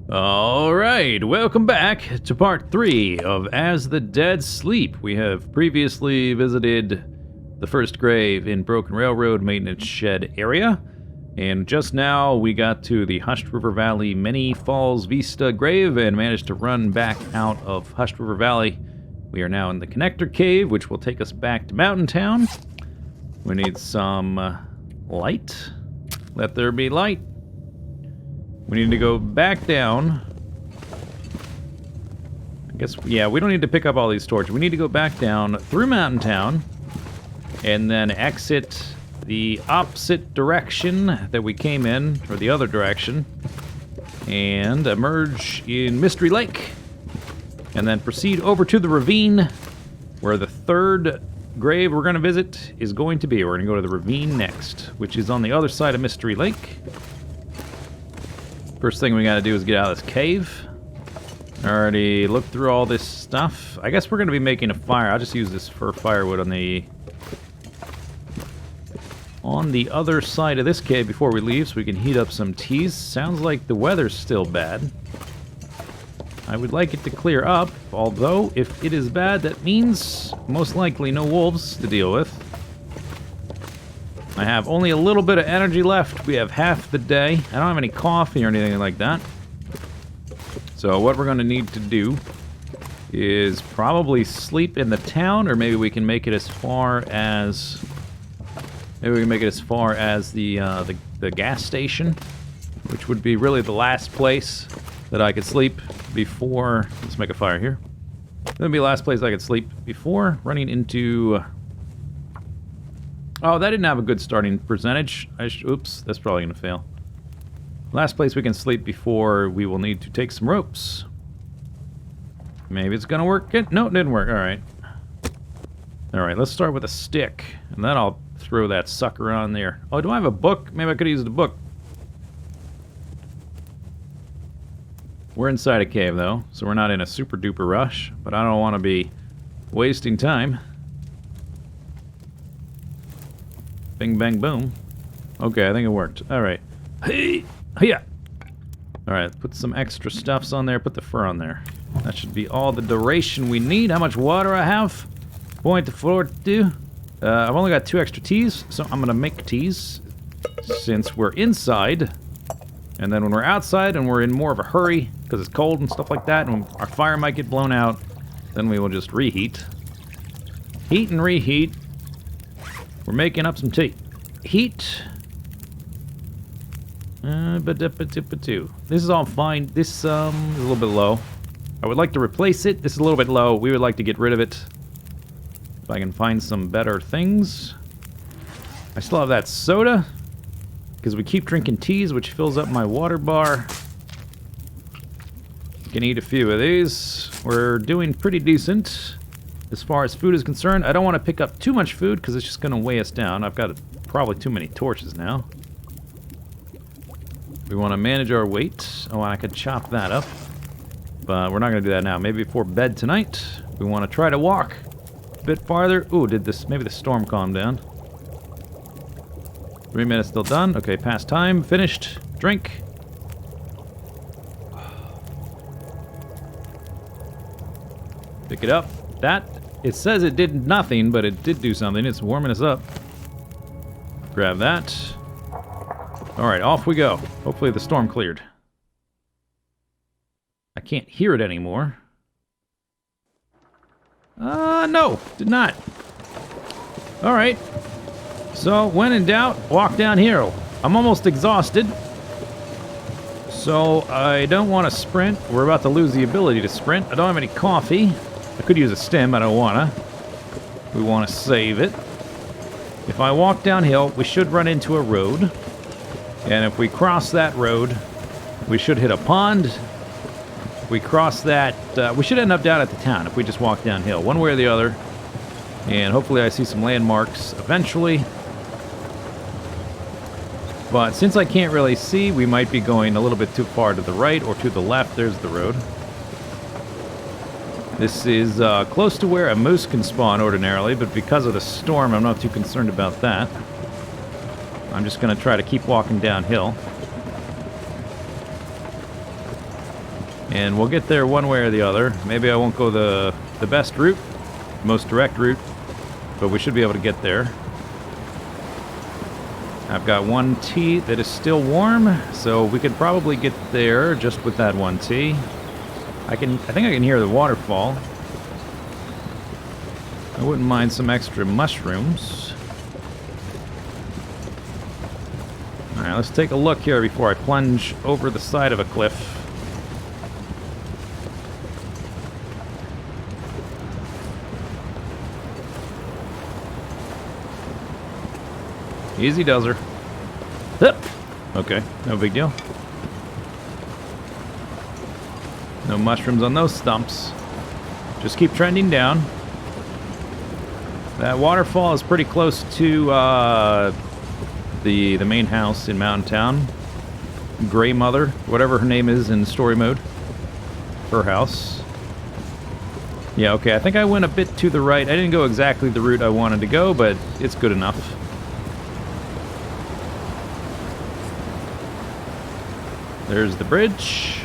Alright, welcome back to part 3 of As the Dead Sleep. We have previously visited the first grave in Broken Railroad Maintenance Shed area, and just now we got to the Hushed River Valley Many Falls Vista grave and managed to run back out of Hushed River Valley. We are now in the Connector Cave, which will take us back to Mountain Town. We need some light. Let there be light. We need to go back down. I guess, yeah, we don't need to pick up all these torches. We need to go back down through Mountain Town and then exit the opposite direction that we came in, or the other direction, and emerge in Mystery Lake, and then proceed over to the Ravine, where the third grave we're going to visit is going to be. We're going to go to the Ravine next, which is on the other side of Mystery Lake. First thing we got to do is get out of this cave. I already looked through all this stuff. I guess we're going to be making a fire. I'll just use this for firewood on the other side of this cave before we leave, so we can heat up some teas. Sounds like the weather's still bad. I would like it to clear up, although if it is bad, that means most likely no wolves to deal with. I have only a little bit of energy left. We have half the day. I don't have any coffee or anything like that. So what we're going to need to do is probably sleep in the town, or maybe we can make it as far as... Maybe we can make it as far as the gas station, which would be really the last place that I could sleep before... Let's make a fire here. That would be the last place I could sleep before running into... Oh, that didn't have a good starting percentage. Oops, that's probably going to fail. Last place we can sleep before we will need to take some ropes. Maybe it's going to work. No, it didn't work. Alright. Alright, let's start with a stick. And then I'll throw that sucker on there. Oh, do I have a book? Maybe I could have used a book. We're inside a cave, though, so we're not in a super duper rush. But I don't want to be wasting time. Bing, bang, boom. Okay, I think it worked. Alright. Hey! Hiya! Alright, put some extra stuffs on there. Put the fur on there. That should be all the duration we need. How much water I have? 0.42. I've only got 2 extra teas, so I'm gonna make teas since we're inside. And then when we're outside and we're in more of a hurry, because it's cold and stuff like that, and our fire might get blown out, then we will just reheat. Heat and reheat. We're making up some tea. Heat. This is all fine. This is a little bit low. I would like to replace it. This is a little bit low. We would like to get rid of it. If I can find some better things. I still have that soda, because we keep drinking teas, which fills up my water bar. Can eat a few of these. We're doing pretty decent as far as food is concerned. I don't want to pick up too much food because it's just going to weigh us down. I've got probably too many torches now. We want to manage our weight. Oh, and I could chop that up. But we're not going to do that now. Maybe before bed tonight, we want to try to walk a bit farther. Ooh, maybe the storm calmed down. 3 minutes still done. Okay, past time. Finished. Drink. Pick it up. That, it says it did nothing, but it did do something. It's warming us up. Grab that. Alright, off we go. Hopefully the storm cleared. I can't hear it anymore. No, did not. Alright. So, when in doubt, walk downhill. I'm almost exhausted. So, I don't want to sprint. We're about to lose the ability to sprint. I don't have any coffee. I could use a stim, I don't wanna. We want to save it. If I walk downhill, we should run into a road. And if we cross that road, we should hit a pond. If we cross that, we should end up down at the town if we just walk downhill, one way or the other. And hopefully I see some landmarks eventually. But since I can't really see, we might be going a little bit too far to the right or to the left. There's the road. This is close to where a moose can spawn ordinarily, but because of the storm, I'm not too concerned about that. I'm just going to try to keep walking downhill. And we'll get there one way or the other. Maybe I won't go the best route, most direct route, but we should be able to get there. I've got one tea that is still warm, so we could probably get there just with that one tea. I think I can hear the waterfall. I wouldn't mind some extra mushrooms. Alright, let's take a look here before I plunge over the side of a cliff. Easy does her. Hup. Okay, no big deal. No mushrooms on those stumps. Just keep trending down. That waterfall is pretty close to the main house in Mountain Town. Grey Mother, whatever her name is in story mode. Her house. Yeah, okay, I think I went a bit to the right. I didn't go exactly the route I wanted to go, but it's good enough. There's the bridge.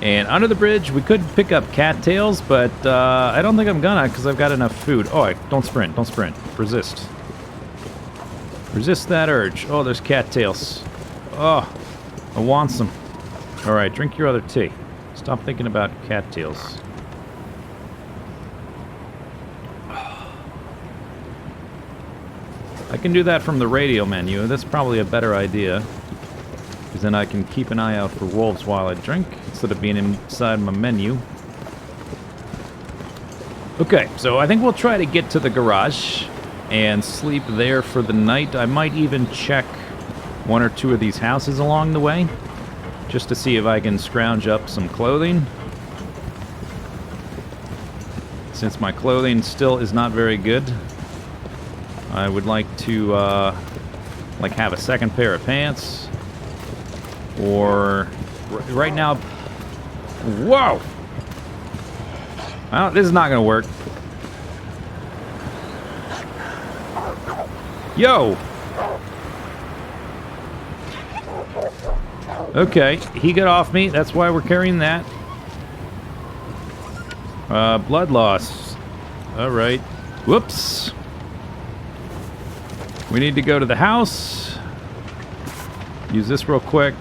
And under the bridge, we could pick up cattails, but I don't think I'm gonna because I've got enough food. Oh, don't sprint, don't sprint. Resist. Resist that urge. Oh, there's cattails. Oh, I want some. Alright, drink your other tea. Stop thinking about cattails. I can do that from the radio menu. That's probably a better idea. Because then I can keep an eye out for wolves while I drink, instead of being inside my menu. Okay, so I think we'll try to get to the garage and sleep there for the night. I might even check one or two of these houses along the way, just to see if I can scrounge up some clothing. Since my clothing still is not very good, I would like to have a second pair of pants. Or, right now... Whoa! Well, this is not gonna work. Yo! Okay, he got off me. That's why we're carrying that. Blood loss. Alright. Whoops. We need to go to the house. Use this real quick.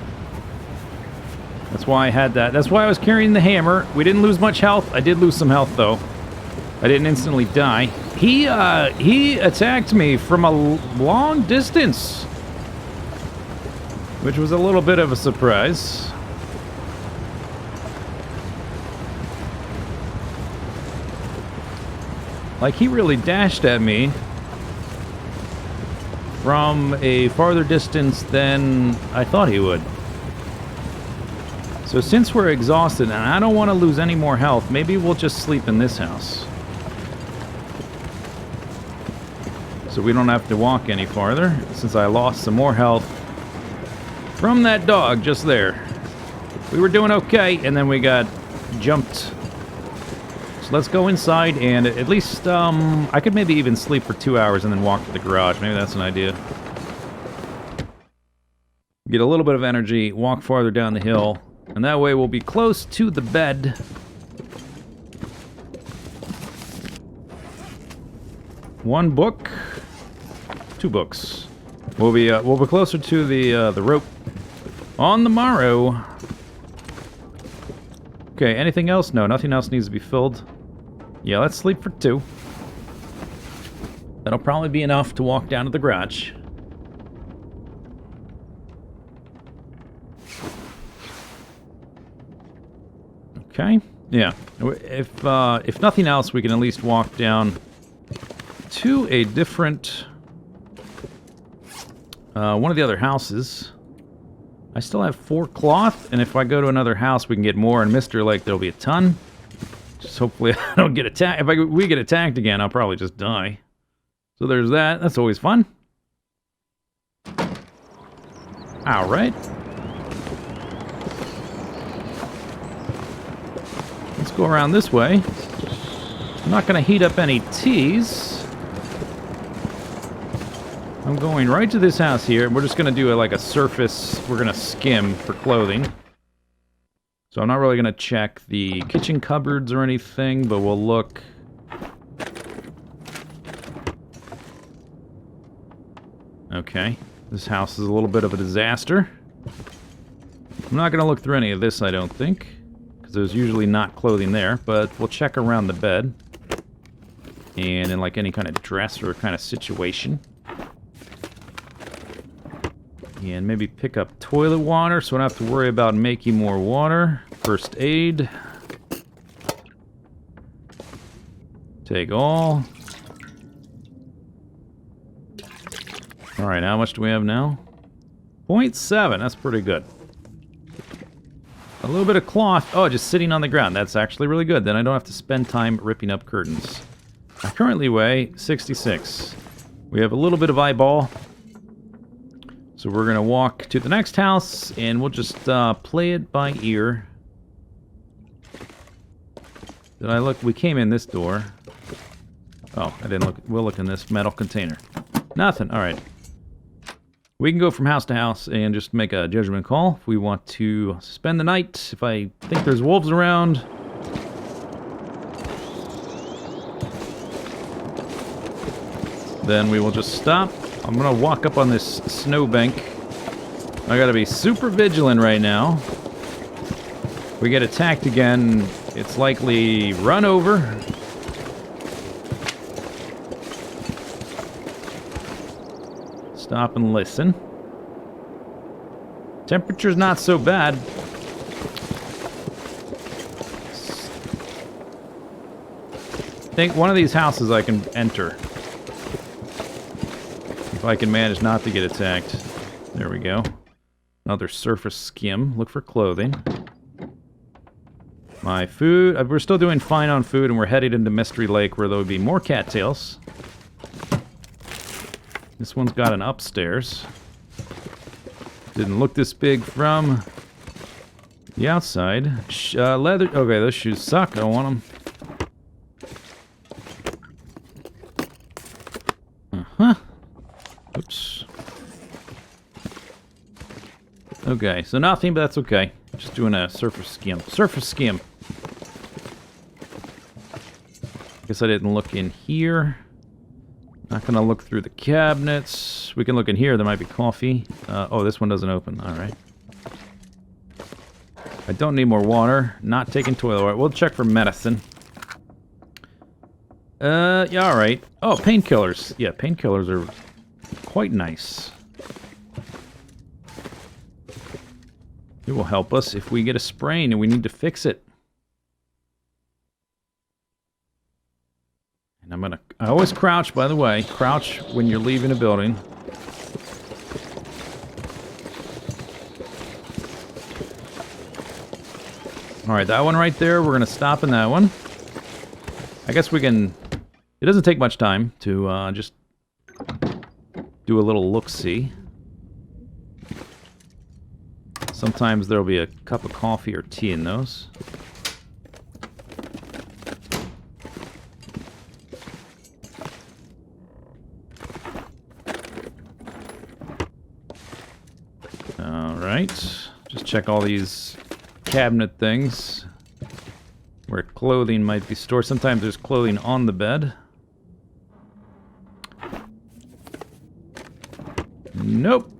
That's why I had that. That's why I was carrying the hammer. We didn't lose much health. I did lose some health, though. I didn't instantly die. He attacked me from a long distance, which was a little bit of a surprise. Like, he really dashed at me from a farther distance than I thought he would. So since we're exhausted and I don't want to lose any more health, maybe we'll just sleep in this house. So we don't have to walk any farther, since I lost some more health from that dog just there. We were doing okay, and then we got jumped. So let's go inside, and at least, I could maybe even sleep for 2 hours and then walk to the garage. Maybe that's an idea. Get a little bit of energy, walk farther down the hill. And that way we'll be close to the bed. One book. 2 books. We'll be closer to the rope on the morrow. Okay, anything else? No, nothing else needs to be filled. Yeah, let's sleep for 2. That'll probably be enough to walk down to the garage. Okay. Yeah. If nothing else, we can at least walk down to a different one of the other houses. I still have 4 cloth, and if I go to another house, we can get more. And Mr. Lake, there'll be a ton. Just hopefully I don't get attacked. If we get attacked again, I'll probably just die. So there's that. That's always fun. All right. Let's go around this way. I'm not going to heat up any teas. I'm going right to this house here. We're just going to do like a surface. We're going to skim for clothing. So I'm not really going to check the kitchen cupboards or anything, but we'll look. Okay. This house is a little bit of a disaster. I'm not going to look through any of this, I don't think, because there's usually not clothing there, but we'll check around the bed. And in like any kind of dress or kind of situation. And maybe pick up toilet water so I don't have to worry about making more water. First aid. Take all. Alright, how much do we have now? 0.7, that's pretty good. A little bit of cloth. Oh, just sitting on the ground. That's actually really good. Then I don't have to spend time ripping up curtains. I currently weigh 66. We have a little bit of eyeball. So we're going to walk to the next house, and we'll just play it by ear. Did I look? We came in this door. Oh, I didn't look. We'll look in this metal container. Nothing. All right. We can go from house to house and just make a judgment call if we want to spend the night. If I think there's wolves around. Then we will just stop. I'm going to walk up on this snowbank. I got to be super vigilant right now. If we get attacked again, it's likely run over. Stop and listen. Temperature's not so bad. I think one of these houses I can enter. If I can manage not to get attacked. There we go. Another surface skim. Look for clothing. My food. We're still doing fine on food, and we're headed into Mystery Lake where there will be more cattails. This one's got an upstairs. Didn't look this big from the outside. Leather. Okay, those shoes suck. I don't want them. Uh-huh. Oops. Okay, so nothing, but that's okay. Just doing a surface skim. Surface skim. Guess I didn't look in here. Not gonna look through the cabinets. We can look in here. There might be coffee. Oh, this one doesn't open. All right. I don't need more water. Not taking toilet water. We'll check for medicine. Yeah, all right. Oh, painkillers. Yeah, painkillers are quite nice. It will help us if we get a sprain and we need to fix it. And I always crouch, by the way. Crouch when you're leaving a building. Alright, that one right there, we're going to stop in that one. I guess we can... It doesn't take much time to just do a little look-see. Sometimes there'll be a cup of coffee or tea in those. Alright, just check all these cabinet things where clothing might be stored. Sometimes there's clothing on the bed. Nope.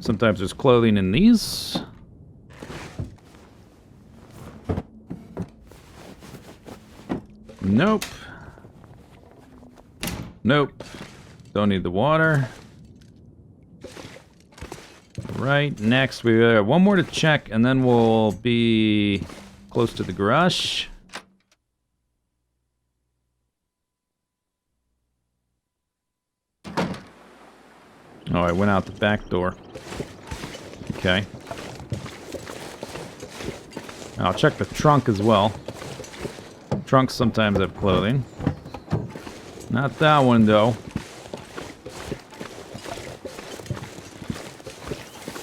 Sometimes there's clothing in these. Nope. Nope. Don't need the water. Right, next we have one more to check, and then we'll be close to the garage. Oh, I went out the back door. Okay. I'll check the trunk as well. Trunks sometimes have clothing. Not that one, though.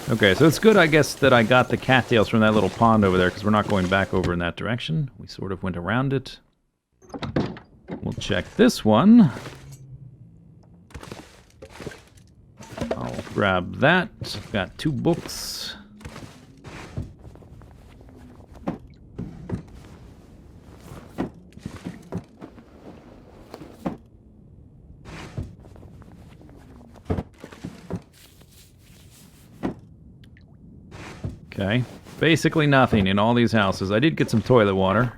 Okay, so it's good, I guess, that I got the cattails from that little pond over there, because we're not going back over in that direction. We sort of went around it. Check this one. I'll grab that. Got 2 books. Okay. Basically nothing in all these houses. I did get some toilet water.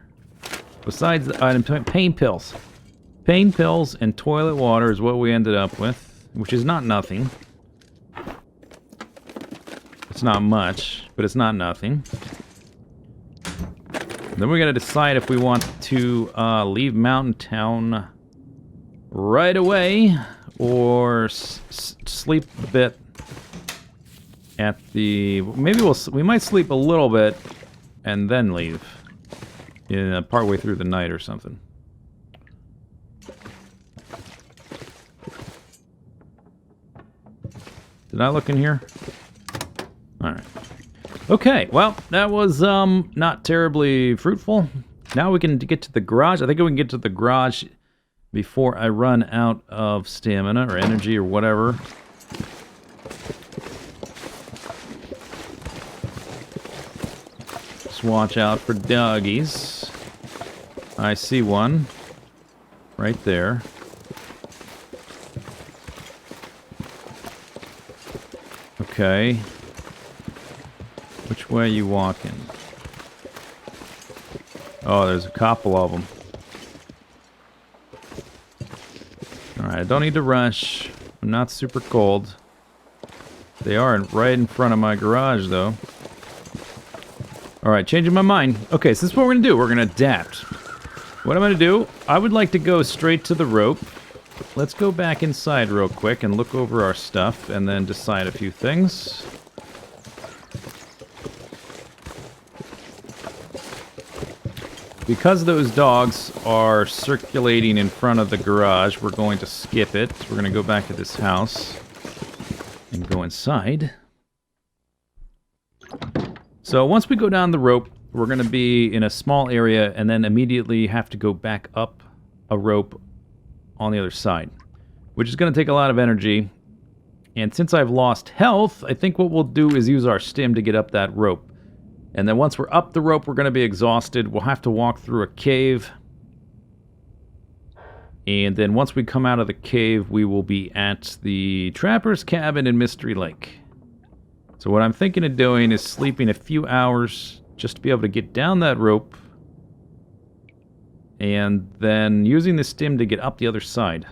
Besides the item, pain pills. Pain pills and toilet water is what we ended up with, which is not nothing. It's not much, but it's not nothing. Then we gotta decide if we want to leave Mountain Town right away, or sleep a bit at the... Maybe we might sleep a little bit and then leave. Partway through the night or something. Did I look in here? Alright. Okay, well, that was not terribly fruitful. Now we can get to the garage. I think we can get to the garage before I run out of stamina or energy or whatever. Just watch out for doggies. I see one right there. Okay. Which way are you walking? Oh, there's a couple of them. Alright, I don't need to rush. I'm not super cold. They are right in front of my garage, though. Alright, changing my mind. Okay, so this is what we're going to do. We're going to adapt. What I'm going to do, I would like to go straight to the rope. Let's go back inside real quick and look over our stuff and then decide a few things. Because those dogs are circulating in front of the garage, we're going to skip it. We're going to go back to this house and go inside. So once we go down the rope, we're going to be in a small area and then immediately have to go back up a rope on the other side, which is going to take a lot of energy. And since I've lost health, I think what we'll do is use our stim to get up that rope. And then once we're up the rope, we're going to be exhausted. We'll have to walk through a cave. And then once we come out of the cave, we will be at the Trapper's Cabin in Mystery Lake. So what I'm thinking of doing is sleeping a few hours just to be able to get down that rope. And then using the stim to get up the other side.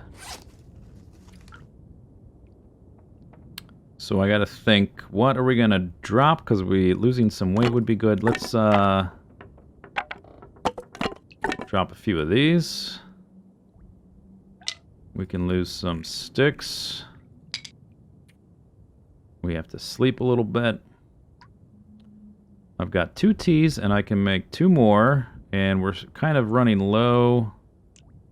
So I gotta think, what are we gonna drop? Because losing some weight would be good. Let's drop a few of these. We can lose some sticks. We have to sleep a little bit. I've got 2 teas and I can make 2 more. And we're kind of running low.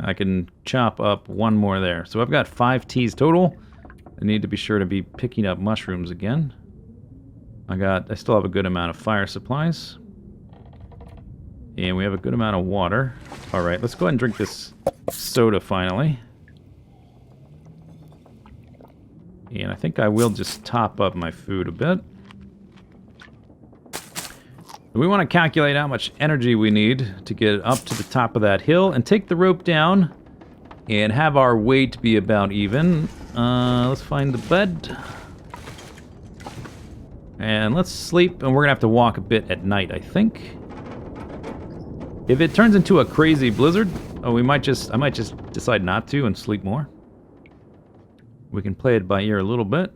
I can chop up 1 more there. So I've got 5 teas total. I need to be sure to be picking up mushrooms again. I still have a good amount of fire supplies. And we have a good amount of water. Alright, let's go ahead and drink this soda finally. And I think I will just top up my food a bit. We want to calculate how much energy we need to get up to the top of that hill and take the rope down and have our weight be about even. Let's find the bed. And let's sleep, and we're going to have to walk a bit at night, I think. If it turns into a crazy blizzard, I might just decide not to and sleep more. We can play it by ear a little bit.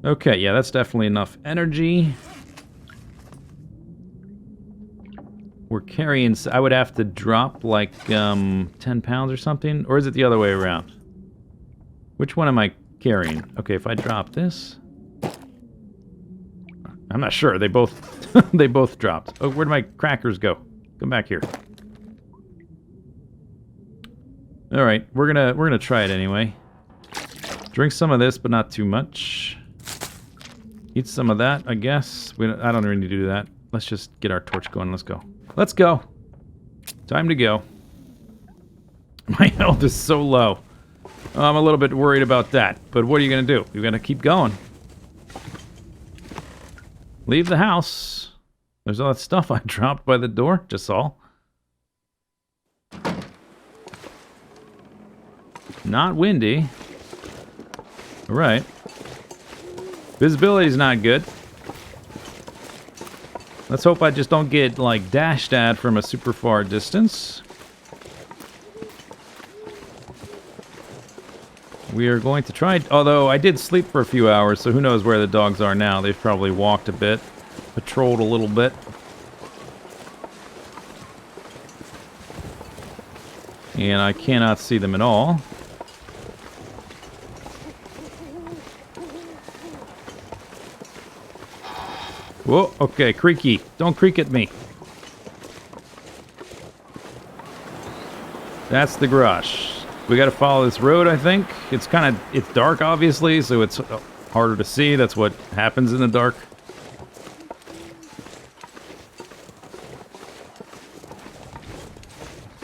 Okay, yeah, that's definitely enough energy. We're carrying... I would have to drop like 10 pounds or something. Or is it the other way around? Which one am I carrying? Okay, if I drop this... I'm not sure. They both they both dropped. Oh, where'd my crackers go? Come back here. Alright, we're gonna try it anyway. Drink some of this, but not too much. Eat some of that, I guess. I don't really need to do that. Let's just get our torch going. Let's go. Let's go. Time to go. My health is so low. I'm a little bit worried about that. But what are you going to do? You're going to keep going. Leave the house. There's all that stuff I dropped by the door. Just all. Not windy. Alright. Visibility's not good. Let's hope I just don't get, like, dashed at from a super far distance. We are going to try... Although, I did sleep for a few hours, so who knows where the dogs are now. They've probably walked a bit. Patrolled a little bit. And I cannot see them at all. Whoa, okay, creaky. Don't creak at me. That's the garage. We gotta follow this road, I think. It's dark, obviously, so it's harder to see. That's what happens in the dark.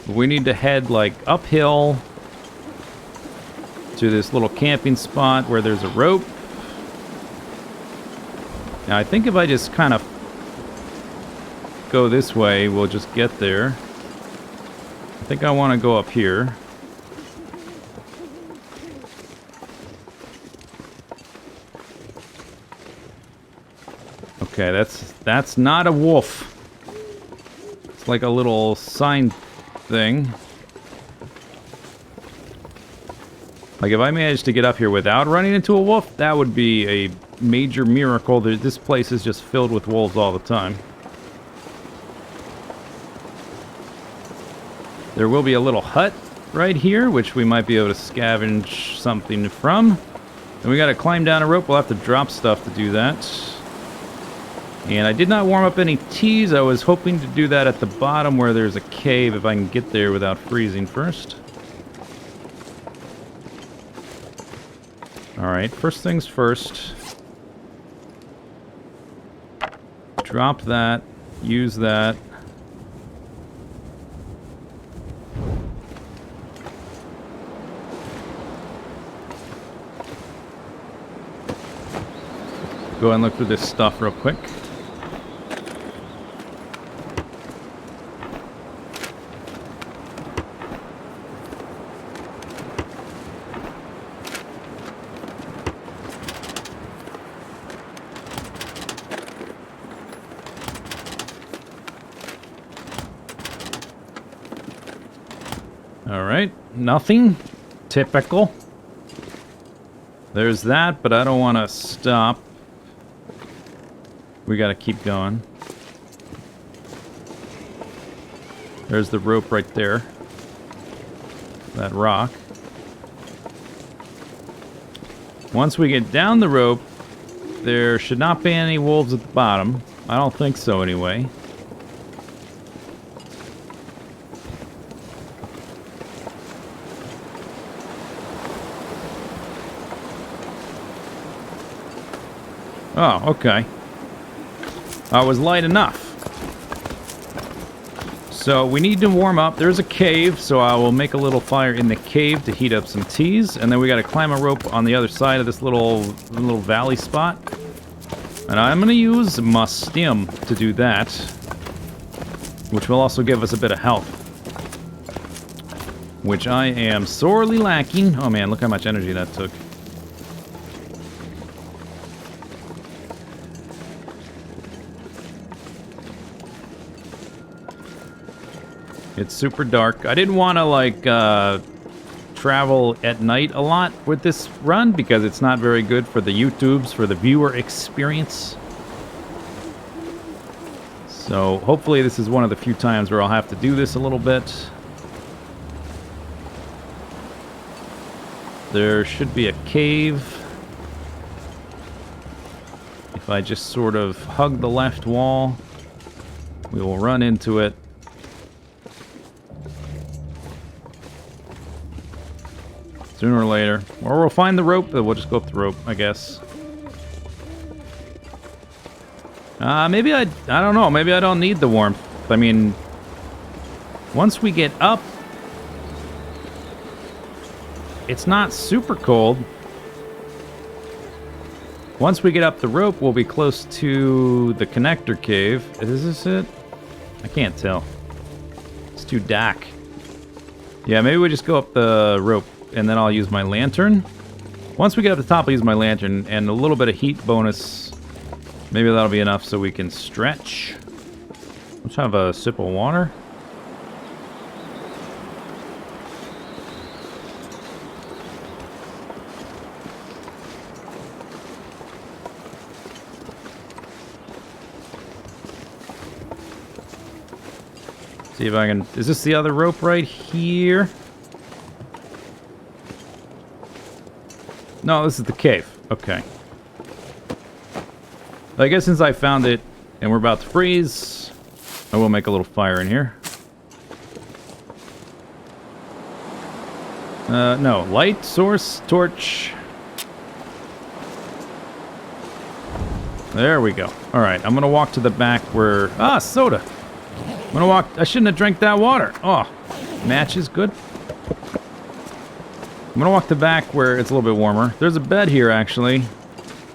We need to head, like, uphill to this little camping spot where there's a rope. Now, I think if I just kind of go this way, we'll just get there. I think I want to go up here. Okay, that's not a wolf. It's like a little sign thing. Like, if I managed to get up here without running into a wolf, that would be a major miracle. This place is just filled with wolves all the time. There will be a little hut right here, which we might be able to scavenge something from. And we gotta climb down a rope. We'll have to drop stuff to do that. And I did not warm up any teas. I was hoping to do that at the bottom where there's a cave, if I can get there without freezing first. Alright, first things first. Drop that. Use that. Go and look for this stuff real quick. Alright, nothing. Typical. There's that, but I don't want to stop. We gotta keep going. There's the rope right there. That rock. Once we get down the rope, there should not be any wolves at the bottom. I don't think so anyway. Oh, okay. I was light enough. So we need to warm up. There's a cave, so I will make a little fire in the cave to heat up some teas, and then we got to climb a rope on the other side of this little valley spot. And I'm going to use my stim to do that, which will also give us a bit of health, which I am sorely lacking. Oh man, look how much energy that took. It's super dark. I didn't want to, like, travel at night a lot with this run because it's not very good for the YouTubes, for the viewer experience. So hopefully this is one of the few times where I'll have to do this a little bit. There should be a cave. If I just sort of hug the left wall, we will run into it. Sooner or later. Or we'll find the rope, but we'll just go up the rope, I guess. Maybe I don't know. Maybe I don't need the warmth. I mean, Once we get up, it's not super cold. Once we get up the rope, we'll be close to the connector cave. Is this it? I can't tell. It's too dark. Yeah, maybe we just go up the rope, and then I'll use my lantern. Once we get up the top, I'll use my lantern, and a little bit of heat bonus. Maybe that'll be enough so we can stretch. Let's have a sip of water. See if I can... Is this the other rope right here? No, this is the cave. Okay. I guess since I found it and we're about to freeze, I will make a little fire in here. No. Light, source, torch. There we go. Alright, I'm gonna walk to the back where... Ah, soda! I'm gonna walk... I shouldn't have drank that water. Oh, match is good. I'm gonna walk the back where it's a little bit warmer. There's a bed here, actually,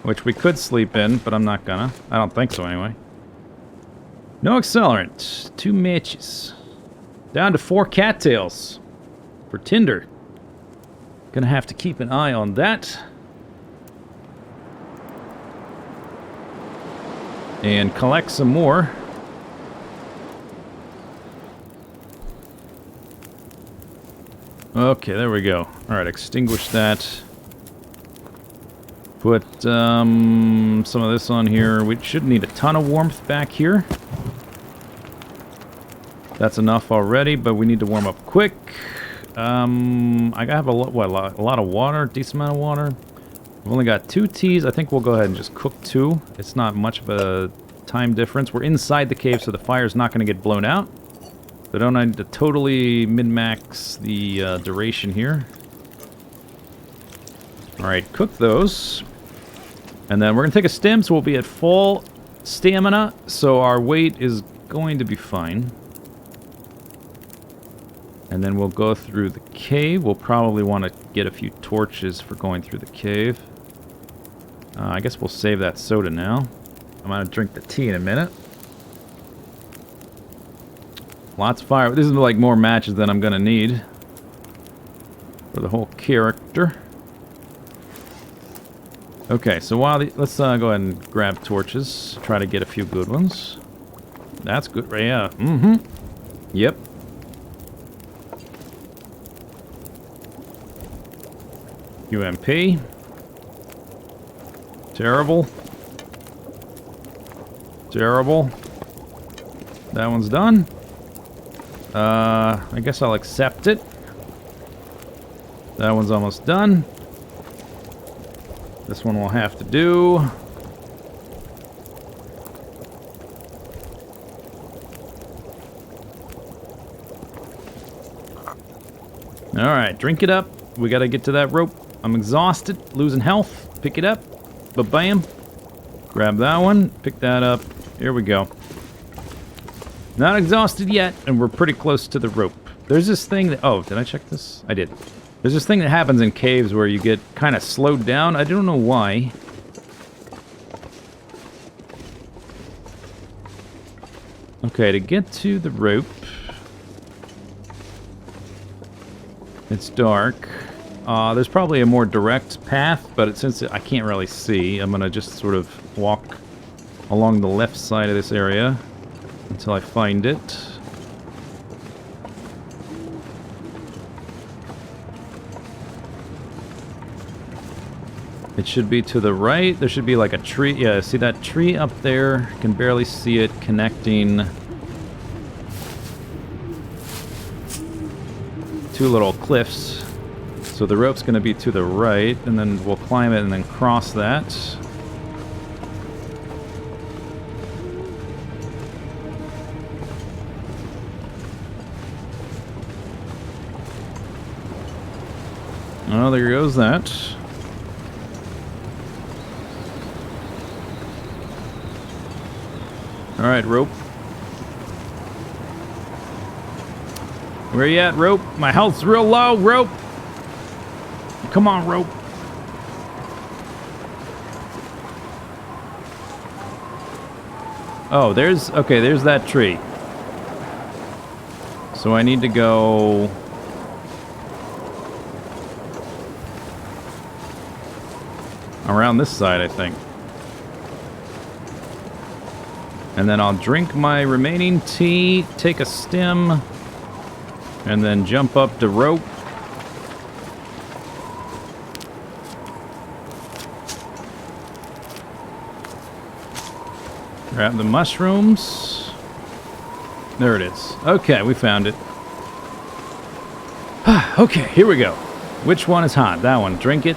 which we could sleep in, but I'm not gonna. I don't think so, anyway. No accelerant. 2 matches. Down to 4 cattails for tinder. Gonna have to keep an eye on that. And collect some more. Okay, there we go. Alright, extinguish that. Put some of this on here. We shouldn't need a ton of warmth back here. That's enough already, but we need to warm up quick. I have a lot of water, decent amount of water. I've only got 2 teas. I think we'll go ahead and just cook 2. It's not much of a time difference. We're inside the cave, so the fire's not going to get blown out. So don't need to totally min-max the duration here. Alright, cook those. And then we're going to take a stim, so we'll be at full stamina. So our weight is going to be fine. And then we'll go through the cave. We'll probably want to get a few torches for going through the cave. I guess we'll save that soda now. I'm going to drink the tea in a minute. Lots of fire. This is like more matches than I'm going to need for the whole character. Okay, so while let's go ahead and grab torches. Try to get a few good ones. That's good. Yeah. Mm-hmm. Yep. UMP. Terrible. Terrible. That one's done. I guess I'll accept it. That one's almost done. This one will have to do. Alright, drink it up. We gotta get to that rope. I'm exhausted, losing health. Pick it up. Ba-bam. Grab that one. Pick that up. Here we go. Not exhausted yet, and we're pretty close to the rope. There's this thing that... Oh, did I check this? I did. There's this thing that happens in caves where you get kind of slowed down. I don't know why. Okay, to get to the rope... It's dark. There's probably a more direct path, but since I can't really see, I'm going to just sort of walk along the left side of this area until I find it. It should be to the right. There should be like a tree. Yeah, see that tree up there? You can barely see it connecting 2 little cliffs. So the rope's going to be to the right, and then we'll climb it and then cross that. Oh, there goes that. Alright, rope. Where you at, rope? My health's real low, rope. Come on, rope. Oh, there's that tree. So I need to go around this side, I think. And then I'll drink my remaining tea, take a stim, and then jump up to rope. Grab the mushrooms. There it is. Okay, we found it. Okay, here we go. Which one is hot? That one. Drink it.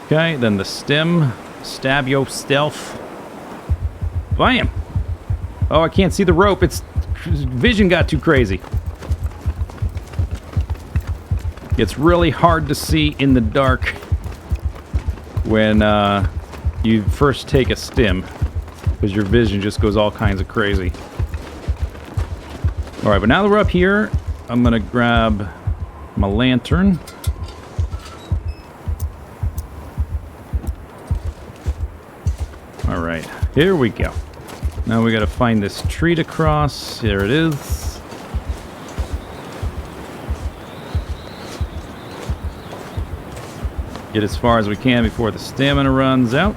Okay, then the stem. Stab yo stealth. Bam! Oh, I can't see the rope. It's... vision got too crazy. It's really hard to see in the dark when you first take a stim, because your vision just goes all kinds of crazy. Alright, but now that we're up here, I'm gonna grab my lantern. Alright, here we go. Now we gotta find this tree to cross. Here it is. Get as far as we can before the stamina runs out.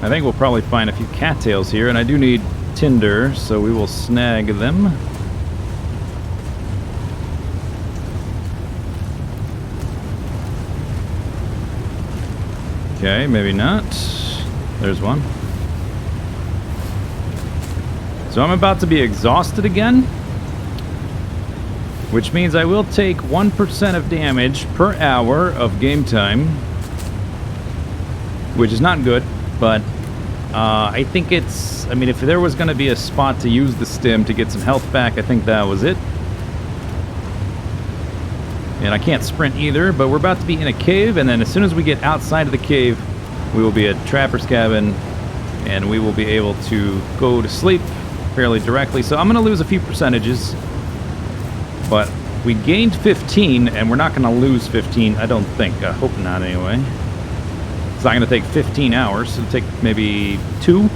I think we'll probably find a few cattails here, and I do need tinder, so we will snag them. Okay, maybe not. There's one. So I'm about to be exhausted again, which means I will take 1% of damage per hour of game time, which is not good, but I think it's... I mean, if there was going to be a spot to use the stim to get some health back, I think that was it. And I can't sprint either, but we're about to be in a cave, and then as soon as we get outside of the cave, we will be at Trapper's Cabin, and we will be able to go to sleep fairly directly. So I'm going to lose a few percentages, but we gained 15, and we're not going to lose 15, I don't think. I hope not, anyway. It's not going to take 15 hours. It'll take maybe 2.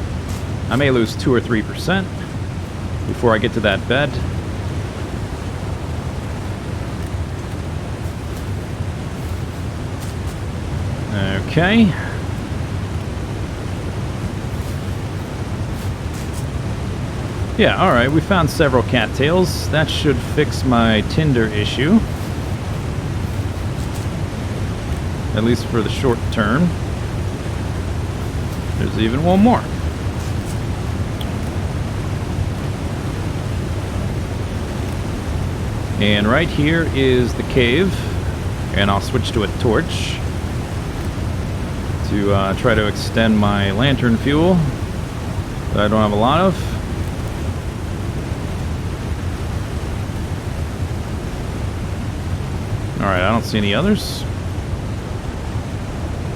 I may lose 2 or 3% before I get to that bed. Okay. Yeah, alright, we found several cattails. That should fix my tinder issue. At least for the short term. There's even one more. And right here is the cave. And I'll switch to a torch to try to extend my lantern fuel that I don't have a lot of. Alright, I don't see any others.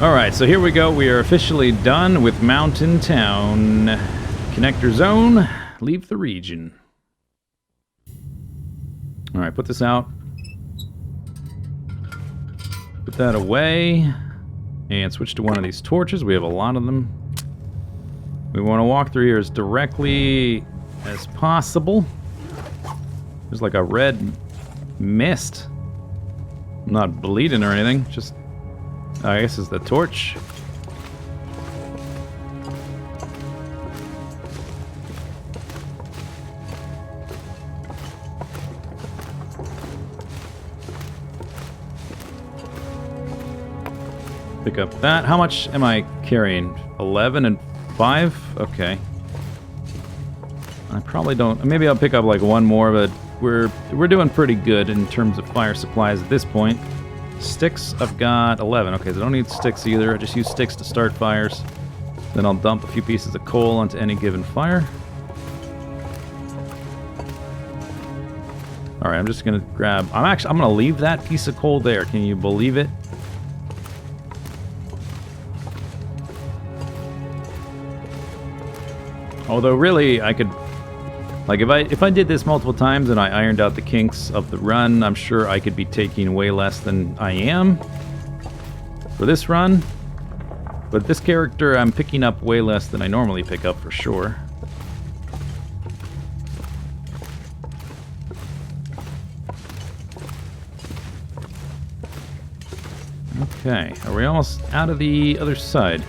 Alright, so here we go. We are officially done with Mountain Town. Connector zone. Leave the region. Alright, put this out. Put that away. And switch to one of these torches. We have a lot of them. We want to walk through here as directly as possible. There's like a red mist. I'm not bleeding or anything. Just, I guess it's the torch. Pick up that. How much am I carrying? 11 and 5? Okay. I probably don't... Maybe I'll pick up like one more, but we're doing pretty good in terms of fire supplies at this point. Sticks, I've got 11. Okay, so I don't need sticks either. I just use sticks to start fires. Then I'll dump a few pieces of coal onto any given fire. All right, I'm just gonna grab. I'm gonna leave that piece of coal there. Can you believe it? Although really, I could, like, if I did this multiple times and I ironed out the kinks of the run, I'm sure I could be taking way less than I am for this run. But this character, I'm picking up way less than I normally pick up for sure. Okay, are we almost out of the other side?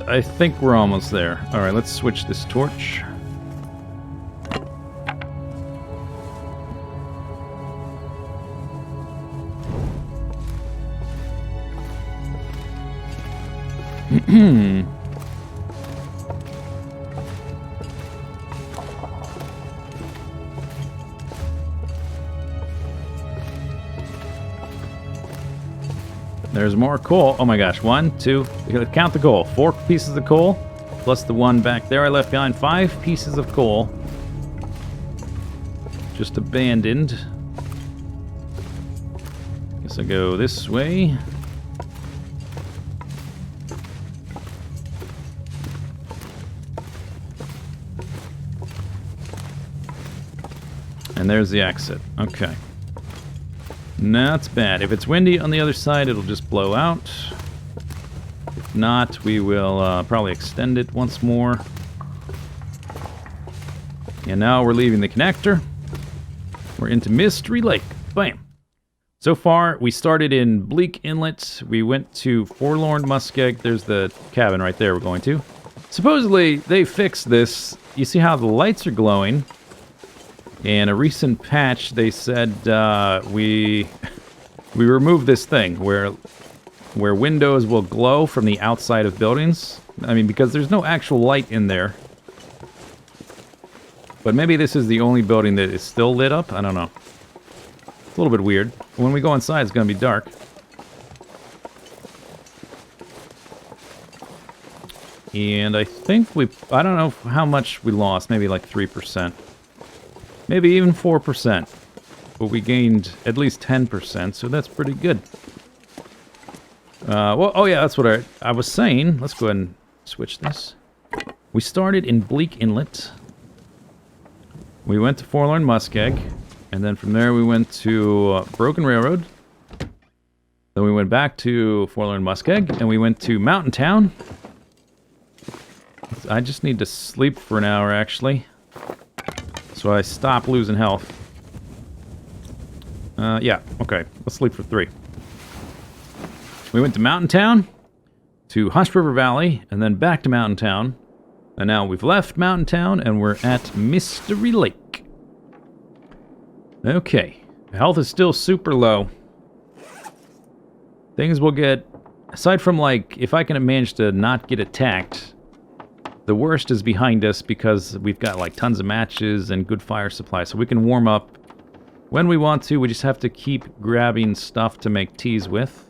I think we're almost there. Alright, let's switch this torch. There's more coal. Oh my gosh. 1, 2. Count the coal. 4 pieces of coal. Plus the one back there I left behind. 5 pieces of coal. Just abandoned. Guess I go this way. And there's the exit. Okay. Not bad. If it's windy on the other side, it'll just blow out. If not, we will probably extend it once more. And now we're leaving the connector. We're into Mystery Lake. Bam. So far, we started in Bleak Inlet. We went to Forlorn Muskeg. There's the cabin right there we're going to. Supposedly, they fixed this. You see how the lights are glowing? In a recent patch, they said we removed this thing where windows will glow from the outside of buildings. I mean, because there's no actual light in there. But maybe this is the only building that is still lit up. I don't know. It's a little bit weird. When we go inside, it's going to be dark. And I think I don't know how much we lost. Maybe like 3%. Maybe even 4%. But we gained at least 10%, so that's pretty good. Well, oh yeah, that's what I was saying. Let's go ahead and switch this. We started in Bleak Inlet. We went to Forlorn Muskeg. And then from there we went to Broken Railroad. Then we went back to Forlorn Muskeg. And we went to Mountain Town. I just need to sleep for an hour, actually. So I stop losing health. Yeah, okay. Let's sleep for 3. We went to Mountain Town, to Hush River Valley, and then back to Mountain Town. And now we've left Mountain Town, and we're at Mystery Lake. Okay. Health is still super low. Things will get... Aside from, like, if I can manage to not get attacked... The worst is behind us because we've got like tons of matches and good fire supply, so we can warm up when we want to. We just have to keep grabbing stuff to make teas with.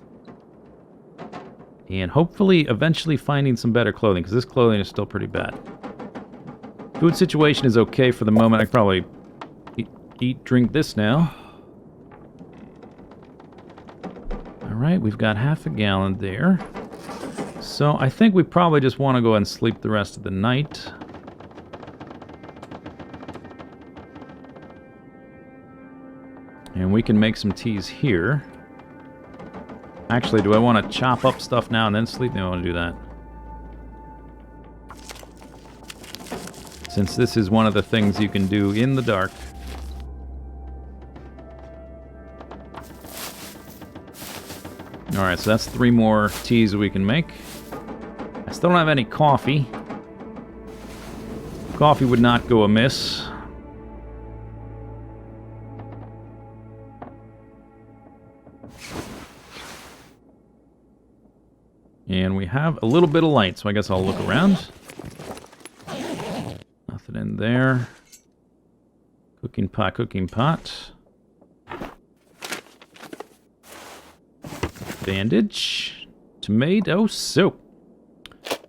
And hopefully eventually finding some better clothing, because this clothing is still pretty bad. Food situation is okay for the moment. I can probably drink this now. Alright, we've got half a gallon there. So I think we probably just want to go ahead and sleep the rest of the night. And we can make some teas here. Actually, do I want to chop up stuff now and then sleep? No, I want to do that. Since this is one of the things you can do in the dark. Alright, so that's 3 more teas we can make. I still don't have any coffee. Coffee would not go amiss. And we have a little bit of light, so I guess I'll look around. Nothing in there. Cooking pot, cooking pot. Bandage. Tomato soup.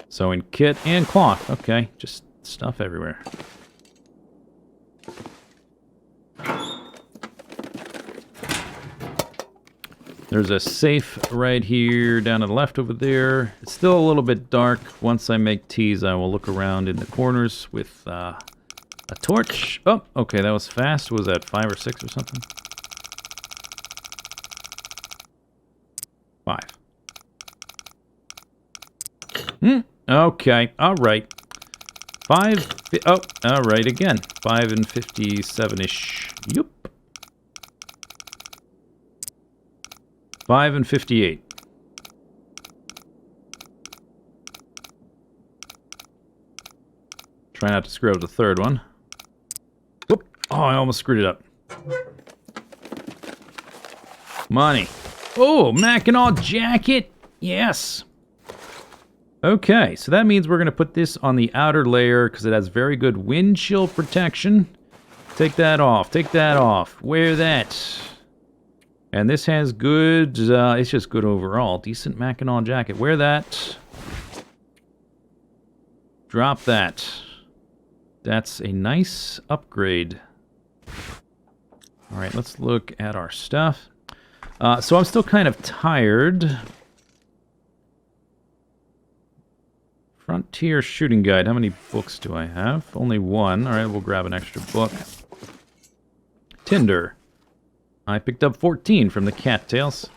Sewing kit and cloth. Okay, just stuff everywhere. There's a safe right here down to the left over there. It's still a little bit dark. Once I make teas, I will look around in the corners with a torch. Oh, okay, that was fast. Was that 5 or 6 or something? 5. Okay, alright. 5, oh, alright again. 5 and 57-ish. Yup. 5 and 58. Try not to screw up the third one. Whoop. Oh, I almost screwed it up. Money. Oh, Mackinac jacket. Yes. Okay, so that means we're going to put this on the outer layer because it has very good wind chill protection. Take that off. Take that off. Wear that. And this has good, it's just good overall. Decent Mackinac jacket. Wear that. Drop that. That's a nice upgrade. Alright, let's look at our stuff. So I'm still kind of tired. Frontier Shooting Guide. How many books do I have? Only 1. Alright, we'll grab an extra book. Tinder. I picked up 14 from the cattails.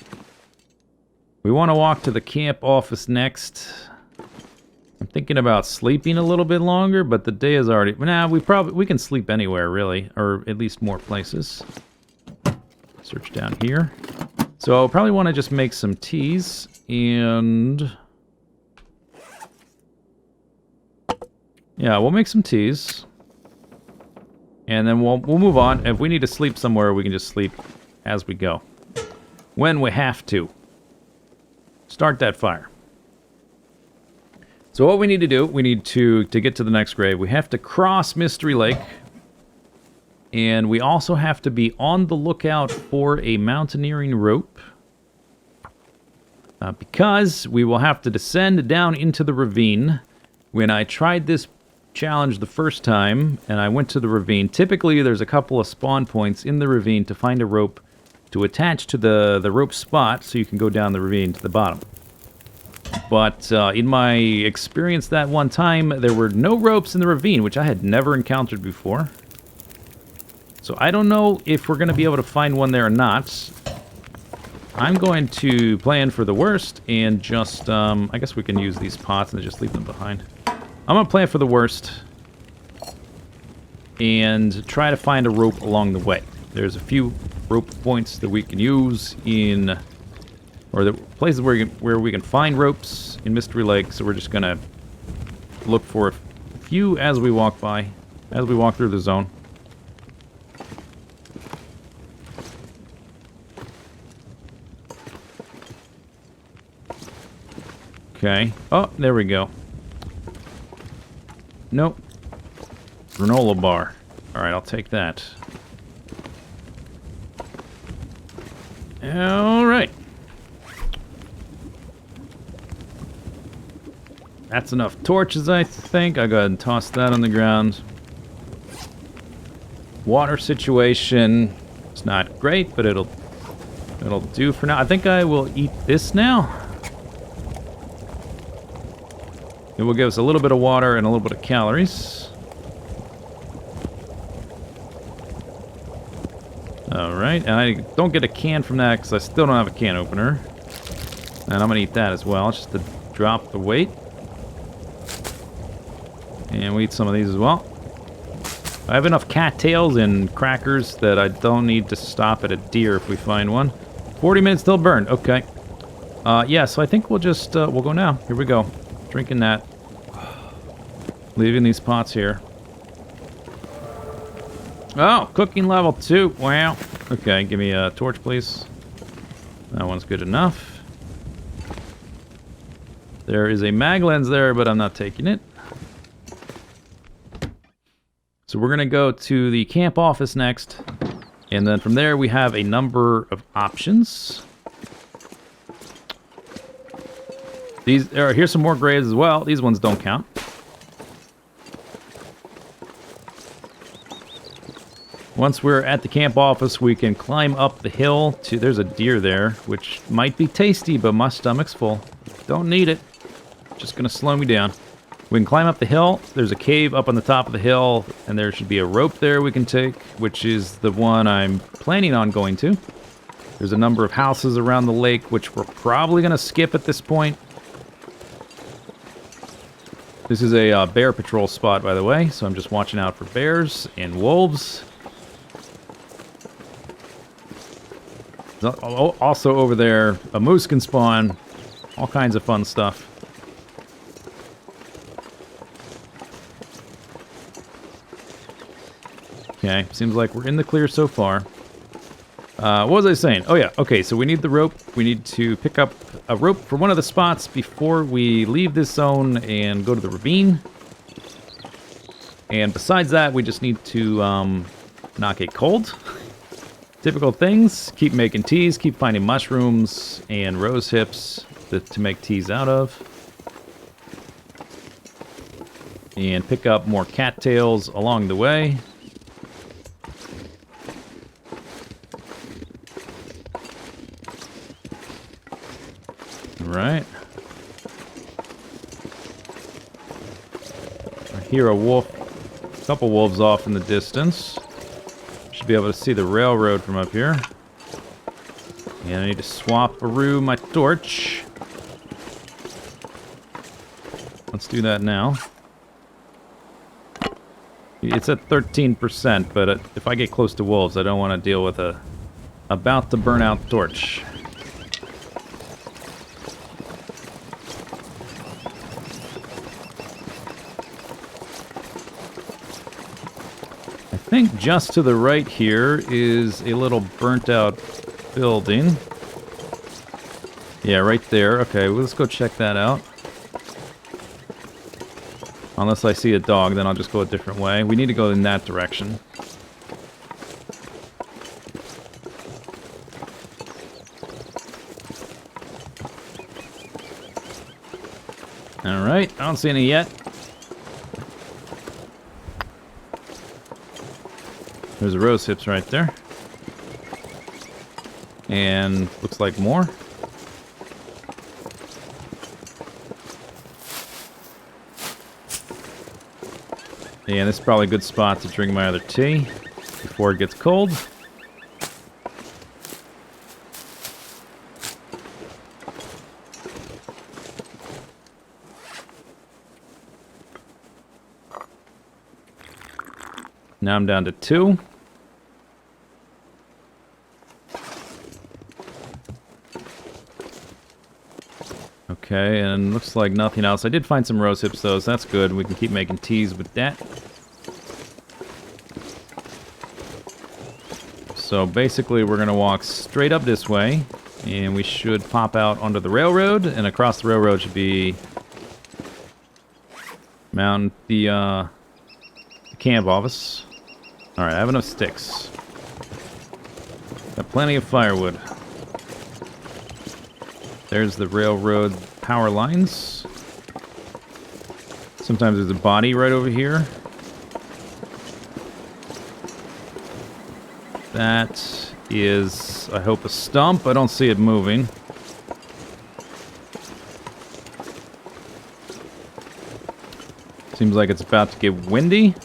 We want to walk to the camp office next. I'm thinking about sleeping a little bit longer, but the day is already... Nah, we can sleep anywhere, really. Or at least more places. Search down here. So I'll probably want to just make some teas, and... Yeah, we'll make some teas. And then we'll move on. If we need to sleep somewhere, we can just sleep as we go. When we have to. Start that fire. So what we need to do, we need to get to the next grave, we have to cross Mystery Lake. And we also have to be on the lookout for a mountaineering rope. Because we will have to descend down into the ravine. When I tried this challenge the first time, and I went to the ravine, typically there's a couple of spawn points in the ravine to find a rope to attach to the rope spot so you can go down the ravine to the bottom. But in my experience that one time, there were no ropes in the ravine, which I had never encountered before. So I don't know if we're going to be able to find one there or not. I'm going to plan for the worst and just, I guess we can use these pots and just leave them behind. I'm going to plan for the worst and try to find a rope along the way. There's a few rope points that we can use in, or the places where we can find ropes in Mystery Lake, so we're just going to look for a few as we walk by, as we walk through the zone. Okay. Oh, there we go. Nope. Granola bar. Alright, I'll take that. Alright. That's enough torches, I think. I'll go ahead and toss that on the ground. Water situation. It's not great, but it'll do for now. I think I will eat this now. It will give us a little bit of water and a little bit of calories. Alright, and I don't get a can from that because I still don't have a can opener. And I'm going to eat that as well, just to drop the weight. And we eat some of these as well. I have enough cattails and crackers that I don't need to stop at a deer if we find one. 40 minutes till burn, okay. Yeah, so I think we'll just, we'll go now. Here we go. Drinking that. Leaving these pots here. Oh, cooking level 2. Wow. Okay, give me a torch, please. That one's good enough. There is a mag lens there, but I'm not taking it. So we're going to go to the camp office next. And then from there, we have a number of options. Here's some more graves as well. These ones don't count. Once we're at the camp office, we can climb up the hill to... There's a deer there, which might be tasty, but my stomach's full. Don't need it. Just gonna slow me down. We can climb up the hill. There's a cave up on the top of the hill, and there should be a rope there we can take, which is the one I'm planning on going to. There's a number of houses around the lake, which we're probably gonna skip at this point. This is a bear patrol spot, by the way, so I'm just watching out for bears and wolves. Also over there, a moose can spawn. All kinds of fun stuff. Okay, seems like we're in the clear so far. What was I saying? Oh yeah, okay, so we need the rope. We need to pick up a rope for one of the spots before we leave this zone and go to the ravine. And besides that, we just need to not get cold. Typical things. Keep making teas, keep finding mushrooms and rose hips to make teas out of. And pick up more cattails along the way. Right. I hear a wolf, a couple wolves off in the distance. Should be able to see the railroad from up here. And I need to swap-a-roo my torch. Let's do that now. It's at 13%, but if I get close to wolves, I don't want to deal with a about to burn out torch. I think just to the right here is a little burnt out building. Yeah, right there. Okay, well, let's go check that out. Unless I see a dog, then I'll just go a different way. We need to go in that direction. Alright, I don't see any yet. There's a rose hips right there. And looks like more. Yeah, this is probably a good spot to drink my other tea before it gets cold. Now I'm down to 2. Okay, and looks like nothing else. I did find some rose hips though, so that's good. We can keep making teas with that. So basically we're going to walk straight up this way, and we should pop out onto the railroad, and across the railroad should be the camp office. Alright, I have enough sticks. Got plenty of firewood. There's the railroad power lines. Sometimes there's a body right over here. That is, I hope, a stump. I don't see it moving. Seems like it's about to get windy.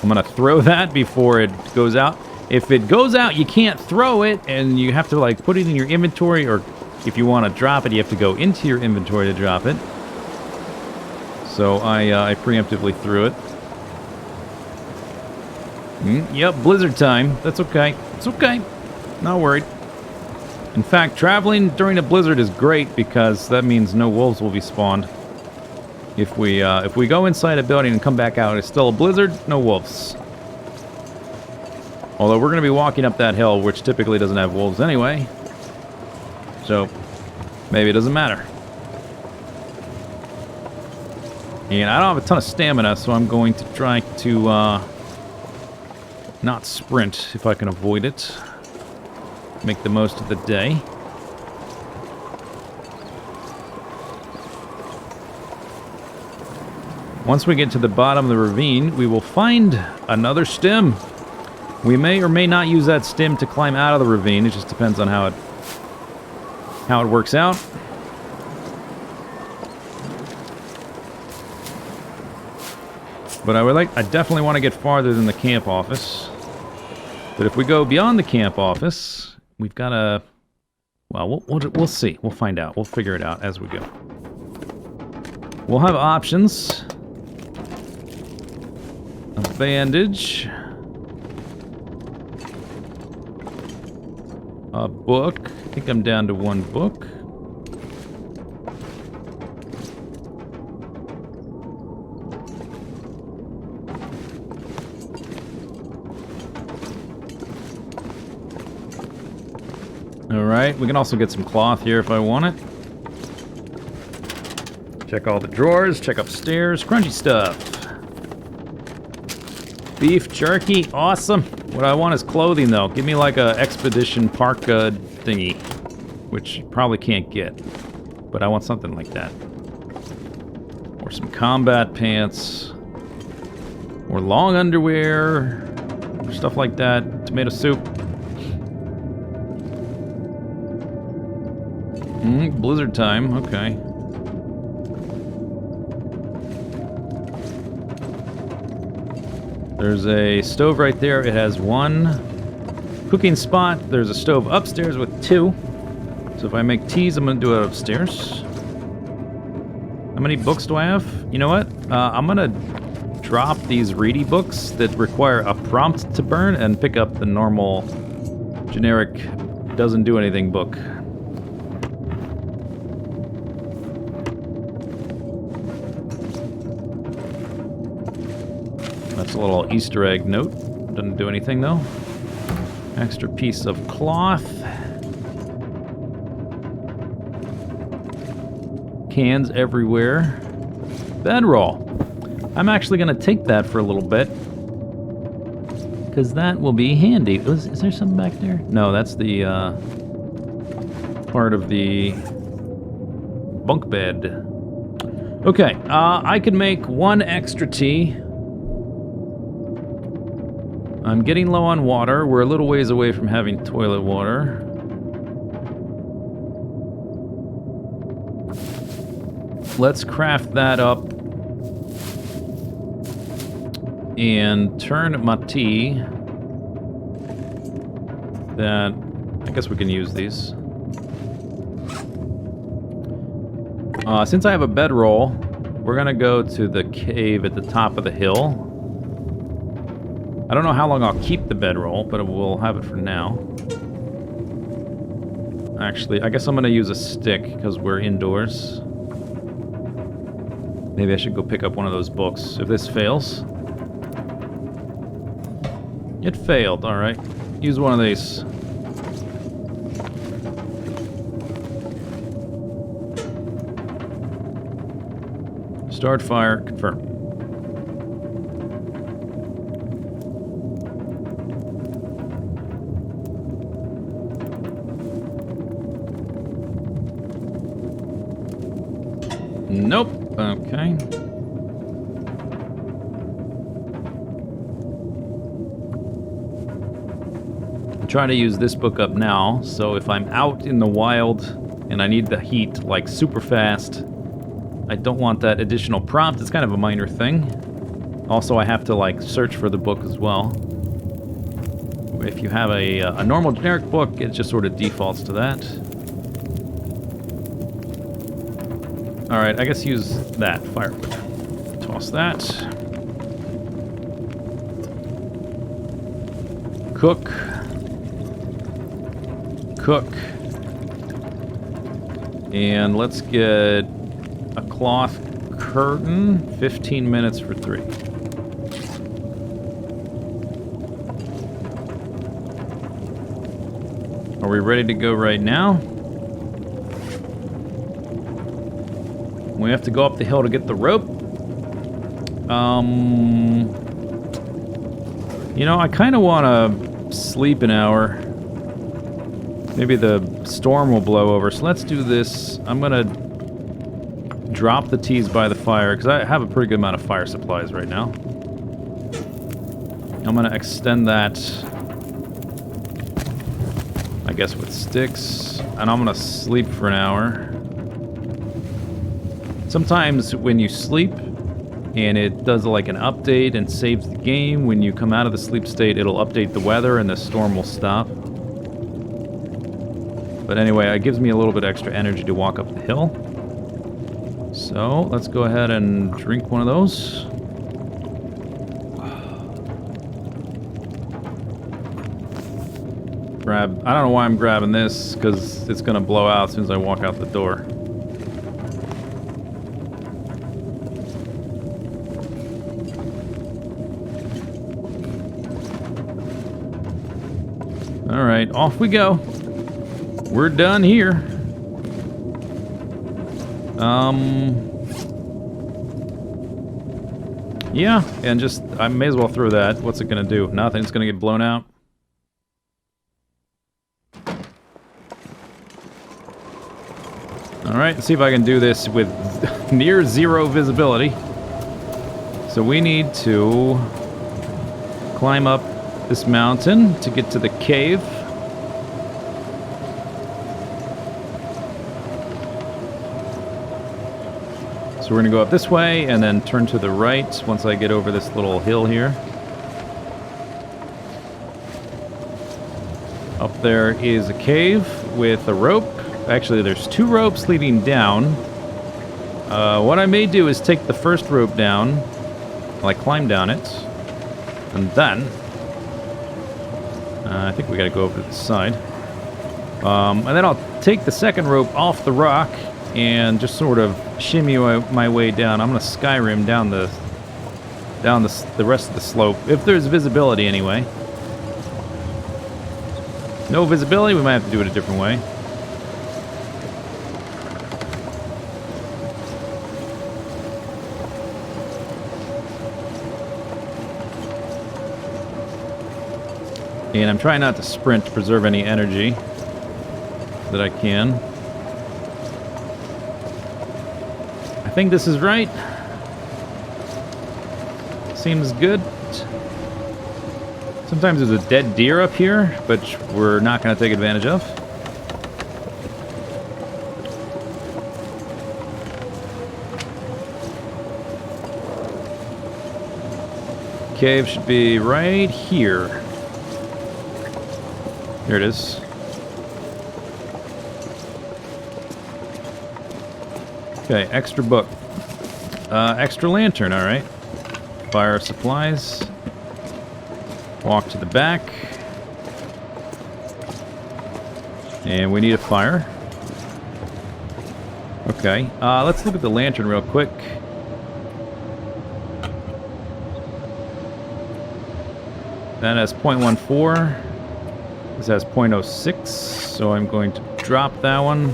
I'm gonna throw that before it goes out. If it goes out, you can't throw it, and you have to like put it in your inventory, or if you want to drop it, you have to go into your inventory to drop it. So I preemptively threw it. Yep, blizzard time. That's okay. It's okay. Not worried. In fact, traveling during a blizzard is great because that means no wolves will be spawned. If we go inside a building and come back out, it's still a blizzard, no wolves. Although we're going to be walking up that hill, which typically doesn't have wolves anyway. So, maybe it doesn't matter. And I don't have a ton of stamina, so I'm going to try to not sprint if I can avoid it. Make the most of the day. Once we get to the bottom of the ravine, we will find another stim. We may or may not use that stim to climb out of the ravine. It just depends on how it works out. But I definitely want to get farther than the camp office. But if we go beyond the camp office, we've got to... Well, we'll see. We'll find out. We'll figure it out as we go. We'll have options. A bandage. A book. I think I'm down to one book. Alright, we can also get some cloth here if I want it. Check all the drawers, check upstairs. Crunchy stuff. Beef jerky, awesome. What I want is clothing though. Give me like a expedition parka thingy, which you probably can't get. But I want something like that. Or some combat pants. Or long underwear. Or stuff like that. Tomato soup. Blizzard time, okay. There's a stove right there. It has one cooking spot. There's a stove upstairs with two. So if I make teas, I'm going to do it upstairs. How many books do I have? You know what? I'm going to drop these reedy books that require a prompt to burn and pick up the normal, generic, doesn't do anything book. That's a little Easter egg note. Doesn't do anything though. Extra piece of cloth. Cans everywhere. Bedroll. I'm actually going to take that for a little bit. Because that will be handy. Is there something back there? No, that's the part of the bunk bed. Okay, I could make one extra tea. I'm getting low on water. We're a little ways away from having toilet water. Let's craft that up. And turn my tea. That... I guess we can use these. Since I have a bedroll, we're gonna go to the cave at the top of the hill. I don't know how long I'll keep the bedroll, but we'll have it for now. Actually, I guess I'm gonna use a stick, because we're indoors. Maybe I should go pick up one of those books. If this fails... It failed, alright. Use one of these. Start fire, confirm. Nope. Okay. I'm trying to use this book up now, so if I'm out in the wild and I need the heat, like, super fast, I don't want that additional prompt. It's kind of a minor thing. Also, I have to, like, search for the book as well. If you have a normal generic book, it just sort of defaults to that. Alright, I guess use that. Firewood. Toss that. Cook. Cook. And let's get a cloth curtain. 15 minutes for 3. Are we ready to go right now? We have to go up the hill to get the rope. You know, I kind of want to sleep an hour. Maybe the storm will blow over, so let's do this. I'm gonna drop the teas by the fire, because I have a pretty good amount of fire supplies right now. I'm going to extend that, I guess, with sticks. And I'm going to sleep for an hour. Sometimes when you sleep, and it does like an update and saves the game, when you come out of the sleep state, it'll update the weather and the storm will stop. But anyway, it gives me a little bit extra energy to walk up the hill. So, let's go ahead and drink one of those. I don't know why I'm grabbing this, because it's going to blow out as soon as I walk out the door. Alright, off we go. We're done here. Yeah, and just, I may as well throw that. What's it going to do? Nothing, it's going to get blown out. Alright, let's see if I can do this with near zero visibility. So we need to climb up this mountain to get to the cave. So we're going to go up this way and then turn to the right once I get over this little hill here. Up there is a cave with a rope. Actually, there's 2 ropes leading down. What I may do is take the first rope down, like climb down it, and then I think we gotta go over to the side. And then I'll take the second rope off the rock and just sort of shimmy my way down. I'm gonna Skyrim down the rest of the slope, if there's visibility anyway. No visibility, we might have to do it a different way. And I'm trying not to sprint to preserve any energy that I can. I think this is right. Seems good. Sometimes there's a dead deer up here, which we're not going to take advantage of. Cave should be right here. Here it is. Okay, extra book. Extra lantern, alright. Fire supplies. Walk to the back. And we need a fire. Okay, let's look at the lantern real quick. That has 0.14. This has 0.06, so I'm going to drop that one.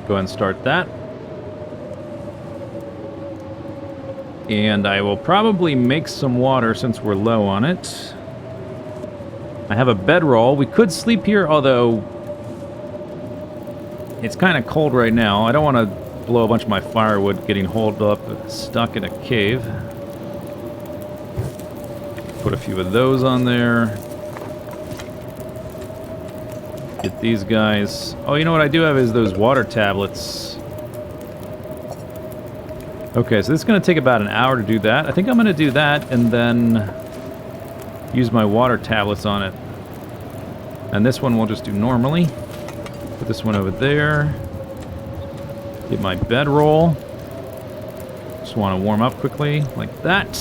Go ahead and start that. And I will probably make some water since we're low on it. I have a bedroll. We could sleep here, although it's kind of cold right now. I don't want to blow a bunch of my firewood getting holed up, stuck in a cave. Put a few of those on there. Get these guys. Oh, you know what I do have is those water tablets. Okay, so this is going to take about an hour to do that. I think I'm going to do that and then use my water tablets on it. And this one we'll just do normally. Put this one over there. Get my bedroll. Just want to warm up quickly, like that.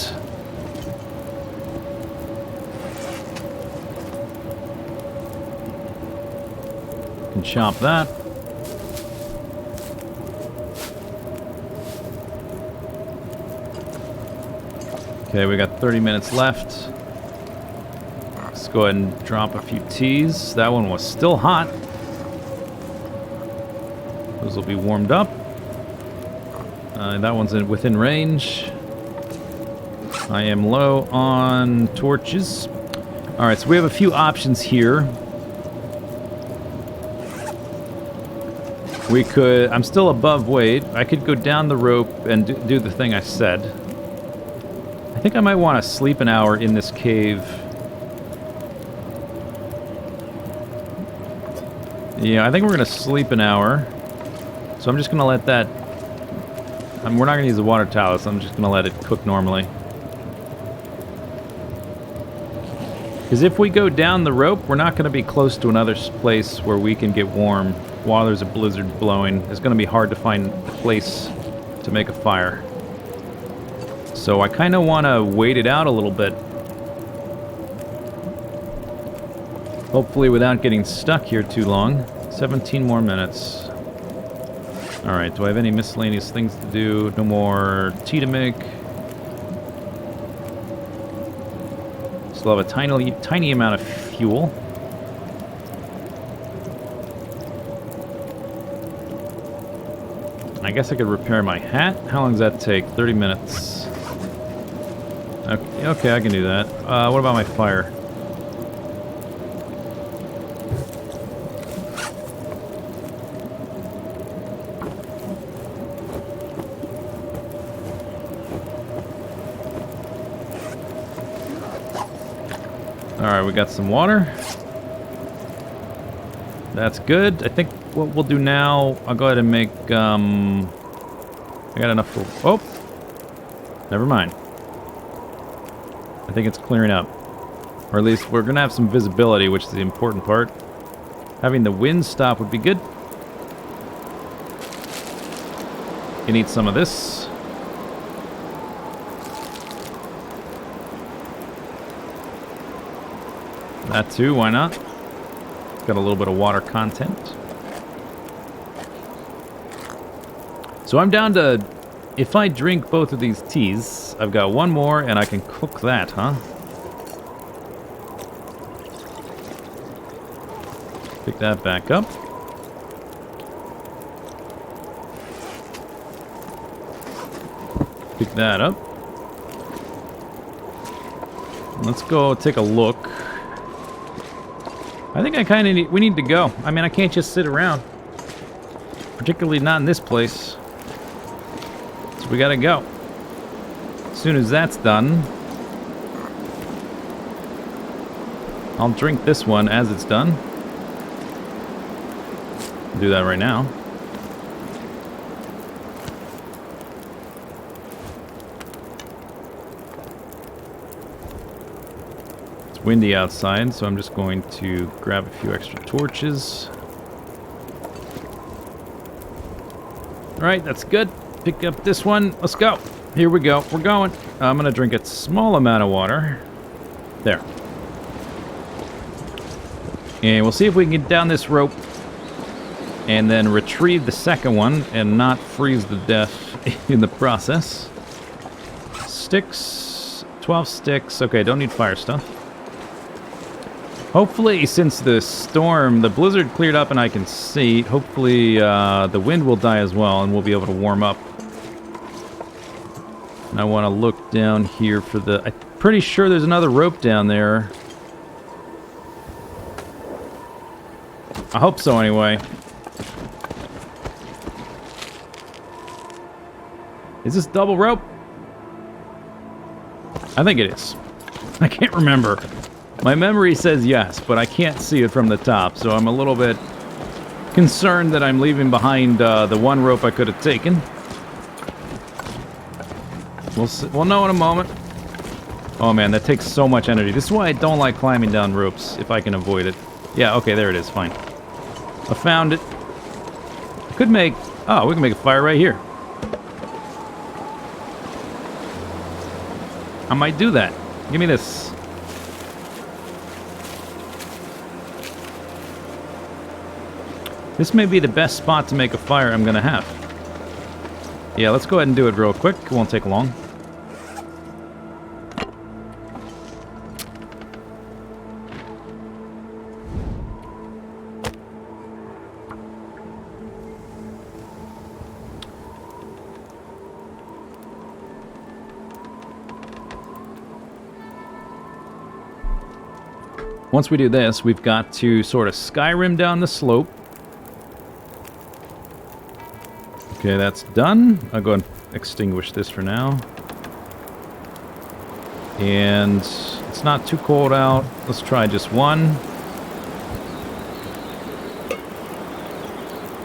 Can chop that. Okay, we got 30 minutes left. Let's go ahead and drop a few teas. That one was still hot. Those will be warmed up. That one's within range. I am low on torches. Alright, so we have a few options here. We could... I'm still above weight. I could go down the rope and do the thing I said. I think I might want to sleep an hour in this cave. Yeah, I think we're going to sleep an hour. So I'm just going to let that... we're not going to use the water tower, so I'm just going to let it cook normally. Because if we go down the rope, we're not going to be close to another place where we can get warm while there's a blizzard blowing. It's going to be hard to find a place to make a fire. So I kind of want to wait it out a little bit. Hopefully without getting stuck here too long. 17 more minutes. Alright, do I have any miscellaneous things to do? No more tea to make. Still have a tiny amount of fuel. I guess I could repair my hat. How long does that take? 30 minutes. Okay, I can do that. What about my fire? Alright, we got some water. That's good. I think what we'll do now, I'll go ahead and make, I got enough for... Oh! Never mind. I think it's clearing up. Or at least we're going to have some visibility, which is the important part. Having the wind stop would be good. Can eat some of this. That too, why not? Got a little bit of water content. So I'm down to, if I drink both of these teas, I've got one more and I can cook that, huh? Pick that back up. Pick that up. Let's go take a look. I think I kind of we need to go. I mean, I can't just sit around. Particularly not in this place. So we gotta go. As soon as that's done, I'll drink this one as it's done. I'll do that right now. Windy outside, so I'm just going to grab a few extra torches. Alright, that's good. Pick up this one. Let's go. Here we go. We're going. I'm going to drink a small amount of water. There. And we'll see if we can get down this rope and then retrieve the second one and not freeze to death in the process. Sticks. 12 sticks. Okay, don't need fire stuff. Hopefully, since the storm, the blizzard cleared up and I can see, hopefully the wind will die as well and we'll be able to warm up. And I want to look down here for the... I'm pretty sure there's another rope down there. I hope so anyway. Is this double rope? I think it is. I can't remember. My memory says yes, but I can't see it from the top, so I'm a little bit concerned that I'm leaving behind the one rope I could have taken. We'll know in a moment. Oh man, that takes so much energy. This is why I don't like climbing down ropes, if I can avoid it. Yeah, okay, there it is, fine. I found it. I could make... Oh, we can make a fire right here. I might do that. Give me this. This may be the best spot to make a fire I'm gonna have. Yeah, let's go ahead and do it real quick. It won't take long. Once we do this, we've got to sort of Skyrim down the slope. Okay, that's done. I'll go and extinguish this for now. And it's not too cold out. Let's try just one.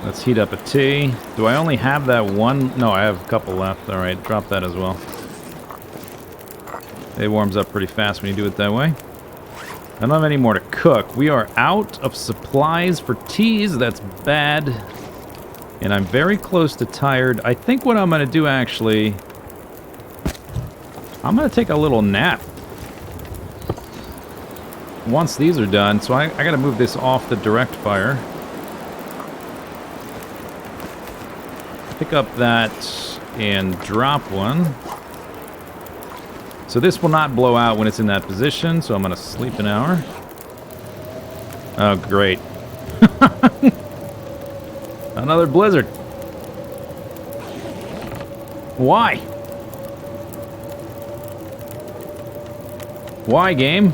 Let's heat up a tea. Do I only have that one? No, I have a couple left. All right, drop that as well. It warms up pretty fast when you do it that way. I don't have any more to cook. We are out of supplies for teas. That's bad. And I'm very close to tired. I think what I'm going to do, actually... I'm going to take a little nap. Once these are done. So I got to move this off the direct fire. Pick up that and drop one. So this will not blow out when it's in that position, so I'm going to sleep an hour. Oh, great. Another blizzard. Why? Why, game?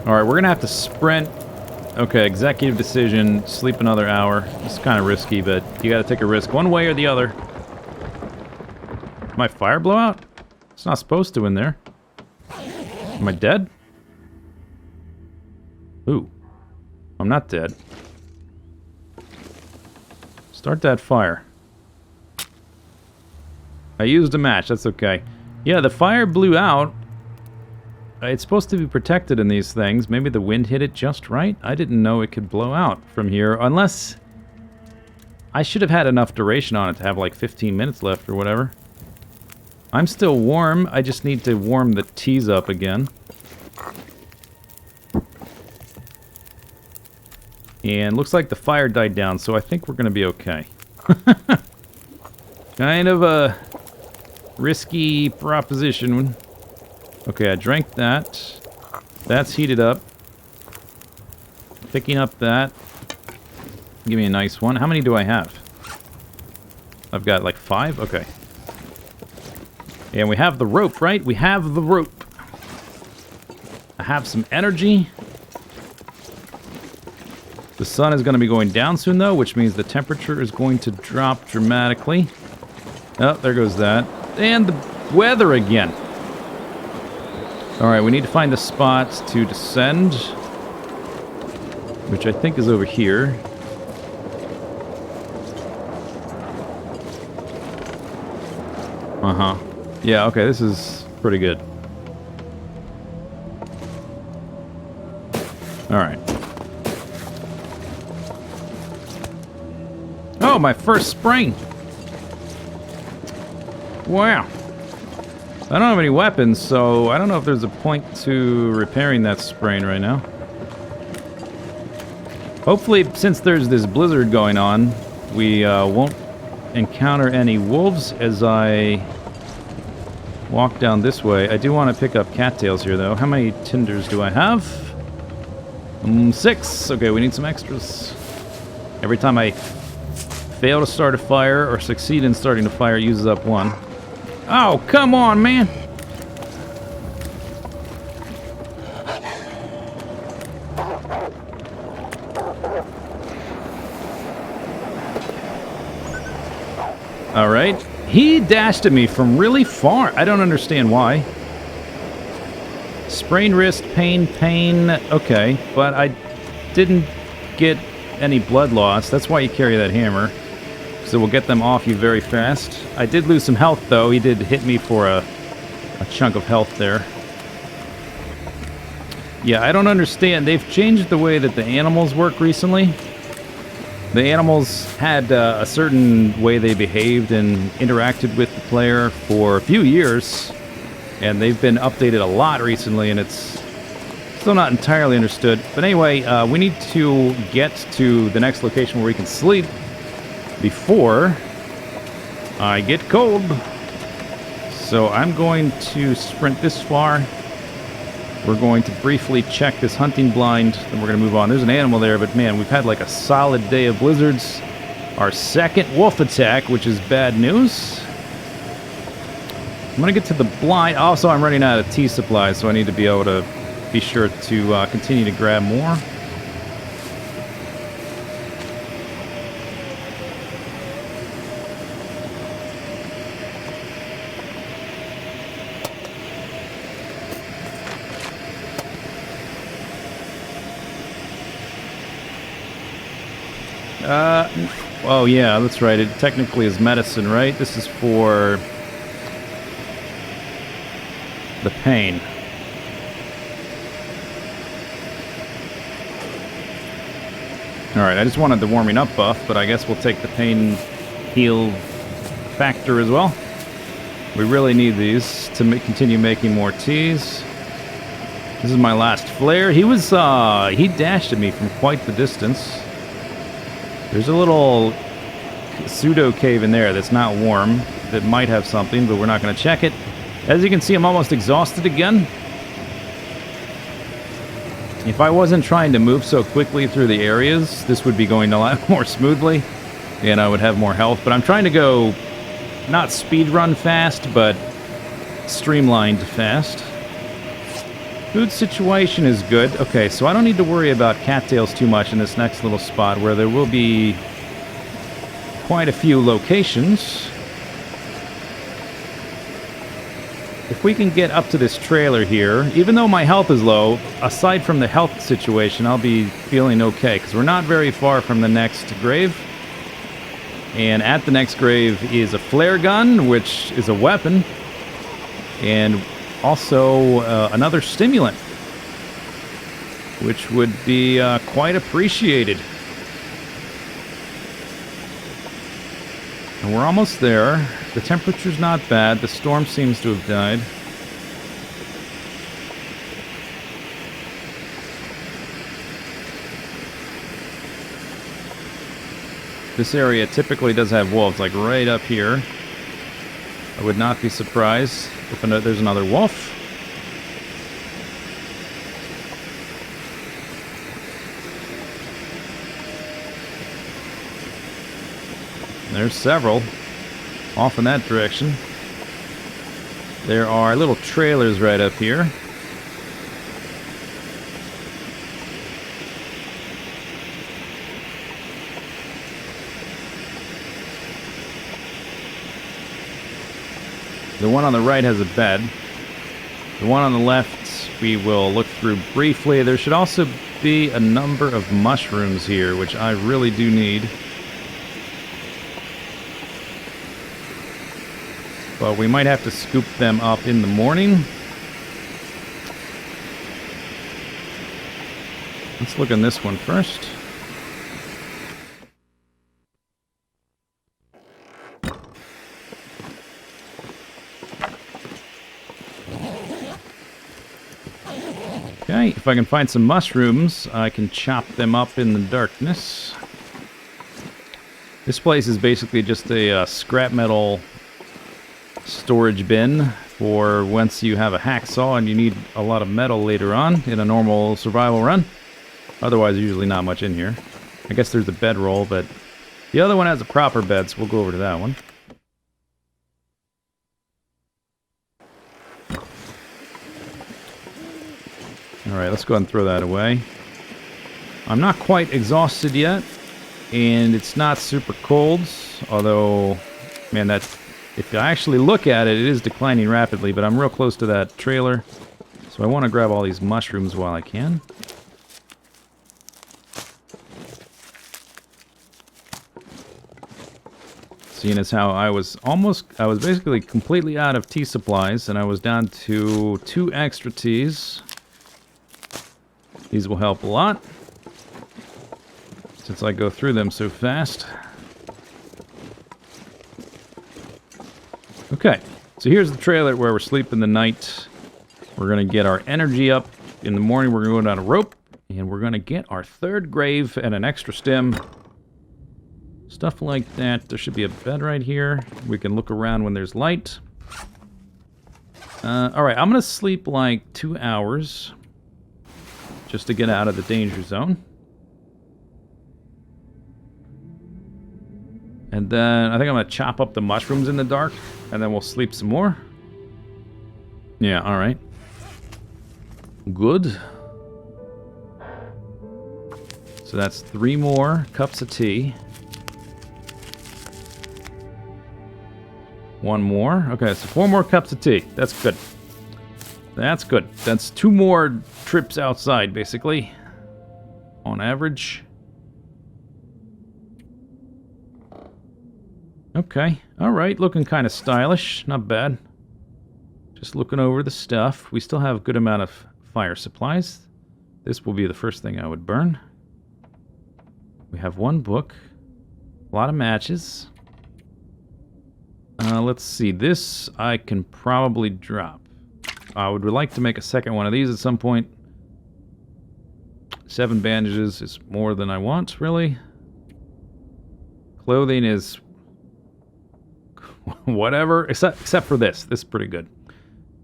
Alright, we're going to have to sprint. Okay, executive decision, sleep another hour. It's kind of risky, but you got to take a risk one way or the other. My fire blow out? It's not supposed to in there. Am I dead? Ooh. I'm not dead. Start that fire. I used a match, that's okay. Yeah, the fire blew out. It's supposed to be protected in these things. Maybe the wind hit it just right? I didn't know it could blow out from here, unless... I should have had enough duration on it to have like 15 minutes left or whatever. I'm still warm. I just need to warm the teas up again. And looks like the fire died down, so I think we're going to be okay. Kind of a risky proposition. Okay, I drank that. That's heated up. Picking up that. Give me a nice one. How many do I have? I've got like 5? Okay. And we have the rope, right? We have the rope. I have some energy. The sun is going to be going down soon, though, which means the temperature is going to drop dramatically. Oh, there goes that. And the weather again. Alright, we need to find a spot to descend, which I think is over here. Uh-huh. Yeah, okay, this is pretty good. Alright. Oh, my first sprain! Wow. I don't have any weapons, so I don't know if there's a point to repairing that sprain right now. Hopefully, since there's this blizzard going on, we won't encounter any wolves as I walk down this way. I do want to pick up cattails here, though. How many tinders do I have? 6. Okay, we need some extras. Every time I fail to start a fire or succeed in starting a fire, it uses up 1. Oh, come on, man! Alright. He dashed at me from really far. I don't understand why. Sprained wrist, pain. Okay, but I didn't get any blood loss. That's why you carry that hammer. So we'll get them off you very fast. I did lose some health, though. He did hit me for a chunk of health there. Yeah, I don't understand. They've changed the way that the animals work recently. The animals had a certain way they behaved and interacted with the player for a few years. And they've been updated a lot recently, and it's still not entirely understood. But anyway, we need to get to the next location where we can sleep before I get cold. So I'm going to sprint this far. We're going to briefly check this hunting blind, then we're going to move on. There's an animal there, but man, we've had like a solid day of blizzards. Our second wolf attack, which is bad news. I'm going to get to the blind. Also, I'm running out of tea supplies, so I need to be able to be sure to continue to grab more. Oh yeah, that's right. It technically is medicine, right? This is for the pain. Alright, I just wanted the warming up buff, but I guess we'll take the pain heal factor as well. We really need these to continue making more teas. This is my last flare. He dashed at me from quite the distance. There's a little pseudo cave in there that's not warm, that might have something, but we're not going to check it. As you can see, I'm almost exhausted again. If I wasn't trying to move so quickly through the areas, this would be going a lot more smoothly, and I would have more health. But I'm trying to go, not speed run fast, but streamlined fast. Food situation is good. Okay, so I don't need to worry about cattails too much in this next little spot where there will be quite a few locations. If we can get up to this trailer here, even though my health is low, aside from the health situation, I'll be feeling okay, because we're not very far from the next grave. And at the next grave is a flare gun, which is a weapon, and also another stimulant, which would be quite appreciated. And we're almost there. The temperature's not bad. The storm seems to have died. This area typically does have wolves, like right up here. I would not be surprised if there's another wolf. There's several off in that direction. There are little trailers right up here. The one on the right has a bed. The one on the left we will look through briefly. There should also be a number of mushrooms here, which I really do need. But we might have to scoop them up in the morning. Let's look on this one first. Okay, if I can find some mushrooms, I can chop them up in the darkness. This place is basically just a scrap metal storage bin for once you have a hacksaw and you need a lot of metal later on in a normal survival run. Otherwise, there's usually not much in here. I guess there's a bedroll, but the other one has a proper bed, so we'll go over to that one. Alright, let's go ahead and throw that away. I'm not quite exhausted yet, and it's not super cold, although, man, if you actually look at it, it is declining rapidly, but I'm real close to that trailer, so I want to grab all these mushrooms while I can. Seeing as how I was basically completely out of tea supplies, and I was down to 2 extra teas. These will help a lot, since I go through them so fast. Okay, so here's the trailer where we're sleeping the night. We're going to get our energy up. In the morning, we're going to go down a rope, and we're going to get our 3rd grave and an extra stim. Stuff like that. There should be a bed right here. We can look around when there's light. Alright, I'm going to sleep like 2 hours, just to get out of the danger zone. And then I think I'm going to chop up the mushrooms in the dark, and then we'll sleep some more. Yeah, alright. Good. So that's 3 more cups of tea. 1 more. Okay, so 4 more cups of tea. That's good. That's good. That's 2 more trips outside, basically. On average. Okay. Alright, looking kind of stylish. Not bad. Just looking over the stuff. We still have a good amount of fire supplies. This will be the first thing I would burn. We have 1 book. A lot of matches. Let's see. This I can probably drop. I would like to make a second one of these at some point. 7 bandages is more than I want, really. Clothing is whatever, except for this. This is pretty good.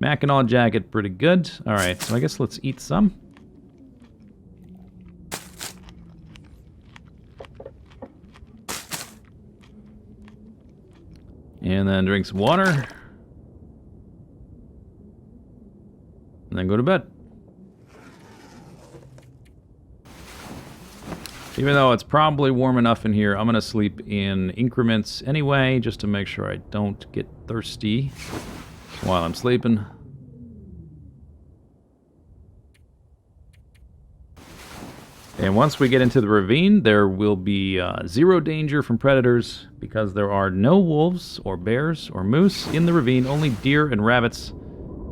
Mackinaw jacket, pretty good. Alright, so I guess let's eat some. And then drink some water. And then go to bed. Even though it's probably warm enough in here, I'm going to sleep in increments anyway, just to make sure I don't get thirsty while I'm sleeping. And once we get into the ravine, there will be 0 danger from predators because there are no wolves or bears or moose in the ravine, only deer and rabbits.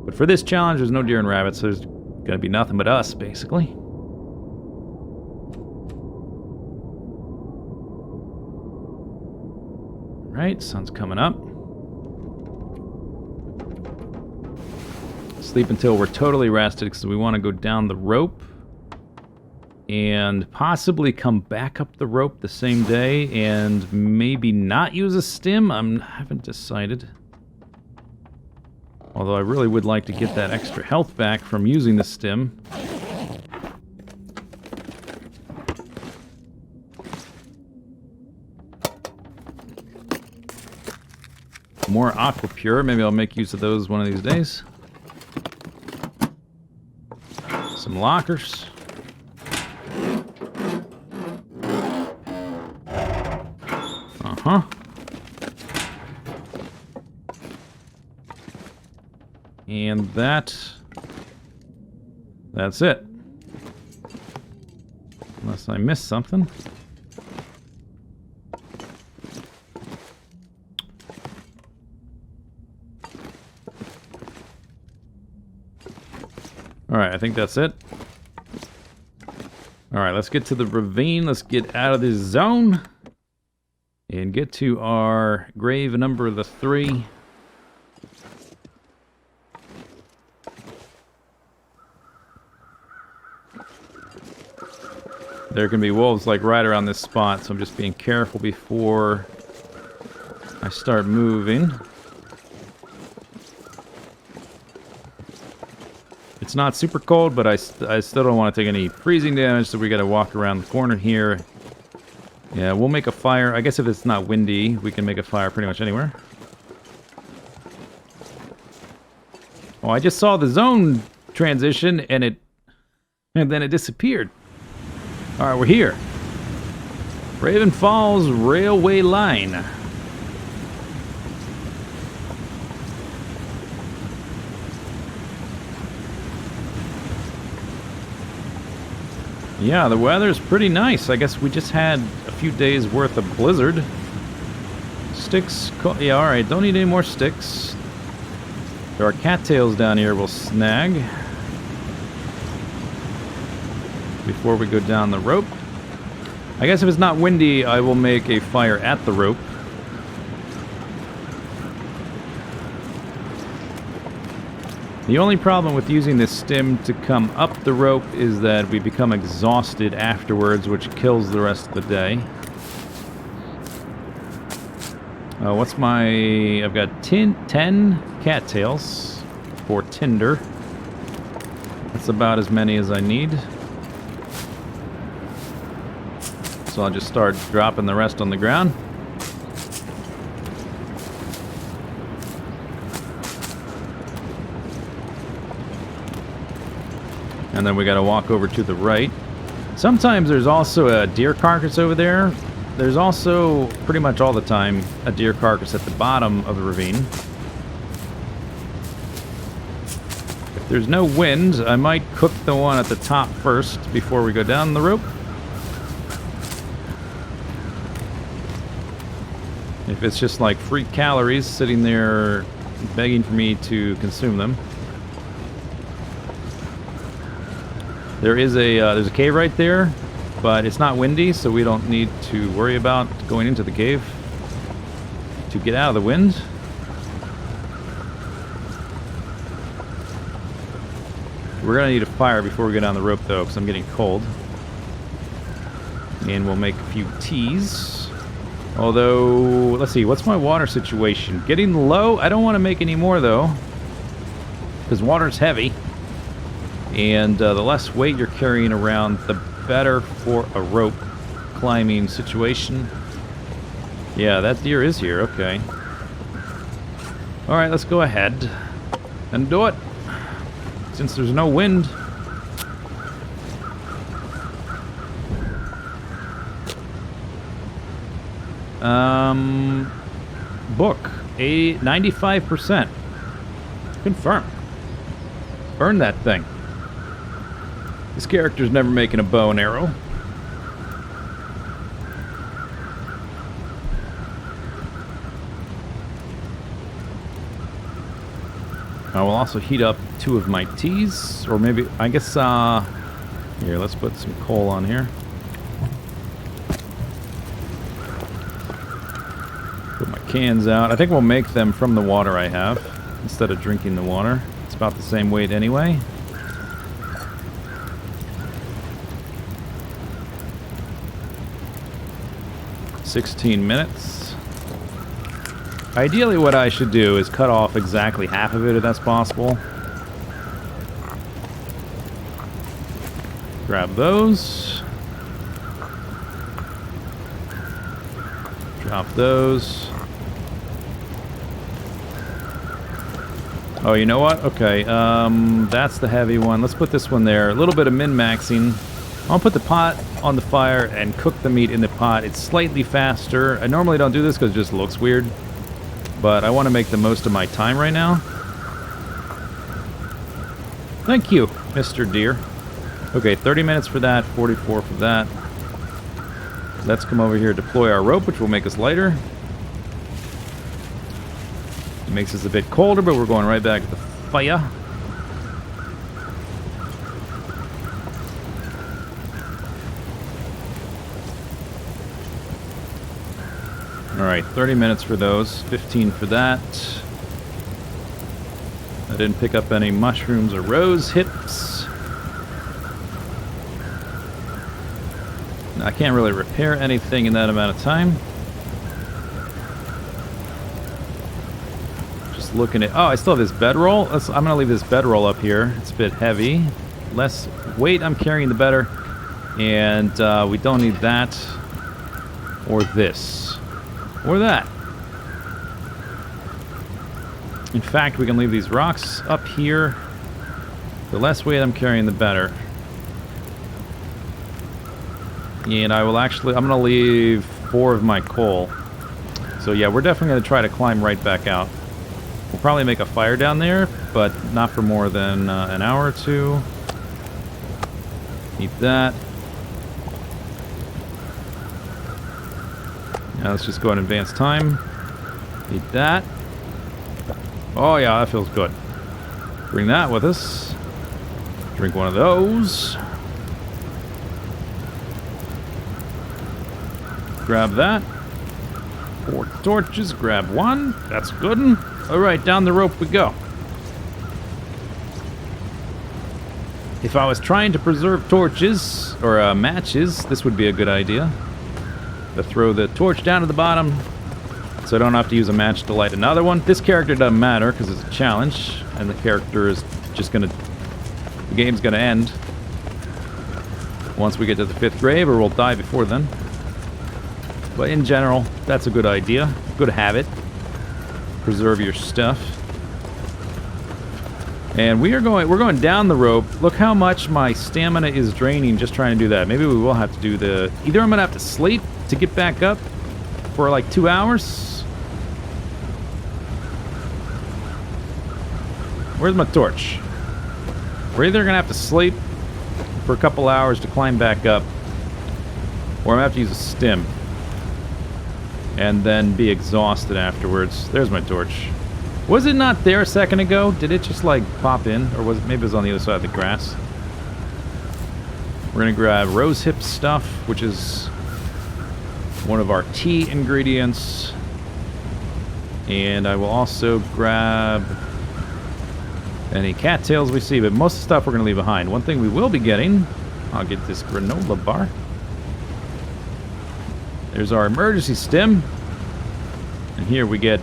But for this challenge, there's no deer and rabbits, so there's going to be nothing but us, basically. Right, sun's coming up. Sleep until we're totally rested because we want to go down the rope and possibly come back up the rope the same day and maybe not use a stim. I haven't decided. Although I really would like to get that extra health back from using the stim. More aqua pure. Maybe I'll make use of those one of these days. Some lockers. Uh-huh. And that's it. Unless I missed something. Alright, I think that's it. Alright, let's get to the ravine. Let's get out of this zone. And get to our grave number 3. There can be wolves like right around this spot, so I'm just being careful before I start moving. It's not super cold, but I still don't want to take any freezing damage, so we got to walk around the corner here. Yeah, we'll make a fire. I guess if it's not windy, we can make a fire pretty much anywhere. Oh, I just saw the zone transition, and then it disappeared. All right, we're here. Raven Falls Railway Line. Yeah, the weather's pretty nice. I guess we just had a few days worth of blizzard. Sticks, yeah, alright, don't need any more sticks. There are cattails down here we'll snag before we go down the rope. I guess if it's not windy, I will make a fire at the rope. The only problem with using this stim to come up the rope is that we become exhausted afterwards, which kills the rest of the day. What's my... I've got 10 cattails for tinder. That's about as many as I need. So I'll just start dropping the rest on the ground. And then we gotta walk over to the right. Sometimes there's also a deer carcass over there. There's also, pretty much all the time, a deer carcass at the bottom of the ravine. If there's no wind, I might cook the one at the top first before we go down the rope. If it's just like free calories sitting there begging for me to consume them. There's a cave right there, but it's not windy, so we don't need to worry about going into the cave to get out of the wind. We're gonna need a fire before we go down the rope, though, because I'm getting cold. And we'll make a few teas. Although, let's see, what's my water situation? Getting low? I don't want to make any more, though, because water's heavy. And the less weight you're carrying around, the better for a rope climbing situation. Yeah, that deer is here. Okay. Alright, let's go ahead and do it. Since there's no wind. Book. 95%. Confirm. Burn that thing. This character's never making a bow and arrow. I will also heat up 2 of my teas, or maybe, I guess, here, let's put some coal on here. Put my cans out. I think we'll make them from the water I have, instead of drinking the water. It's about the same weight anyway. $16 minutes. Ideally, what I should do is cut off exactly half of it if that's possible. Grab those. Drop those. Oh, you know what? Okay, that's the heavy one. Let's put this one there. A little bit of min-maxing. I'll put the pot on the fire and cook the meat in the pot. It's slightly faster. I normally don't do this because it just looks weird. But I want to make the most of my time right now. Thank you, Mr. Deer. Okay, 30 minutes for that, 44 for that. Let's come over here, deploy our rope, which will make us lighter. It makes us a bit colder, but we're going right back to the fire. Alright, 30 minutes for those, 15 for that. I didn't pick up any mushrooms or rose hips. I can't really repair anything in that amount of time. Just looking at... Oh, I still have this bedroll. I'm going to leave this bedroll up here. It's a bit heavy. Less weight I'm carrying, the better. And we don't need that. Or this. Or that. In fact, we can leave these rocks up here. The less weight I'm carrying, the better. And I will actually... I'm going to leave 4 of my coal. So yeah, we're definitely going to try to climb right back out. We'll probably make a fire down there, but not for more than an hour or 2. Eat that. Now let's just go ahead and advance time. Eat that. Oh yeah, that feels good. Bring that with us. Drink one of those. Grab that. 4 torches, grab 1. That's good. Alright, down the rope we go. If I was trying to preserve torches, or matches, this would be a good idea. To throw the torch down to the bottom, so I don't have to use a match to light another one. This character doesn't matter, because it's a challenge, and the character is just gonna... The game's gonna end once we get to the 5th grave, or we'll die before then. But in general, that's a good idea. Good habit. Preserve your stuff. And we're going down the rope. Look how much my stamina is draining just trying to do that. Maybe we will have to do the... Either I'm going to have to sleep to get back up for like 2 hours. Where's my torch? We're either going to have to sleep for a couple hours to climb back up, or I'm going to have to use a stim and then be exhausted afterwards. There's my torch. Was it not there a second ago? Did it just like pop in? Or was it, maybe it was on the other side of the grass? We're gonna grab rosehip stuff, which is one of our tea ingredients. And I will also grab any cattails we see, but most of the stuff we're gonna leave behind. One thing we will be getting, I'll get this granola bar. There's our emergency stim. And here we get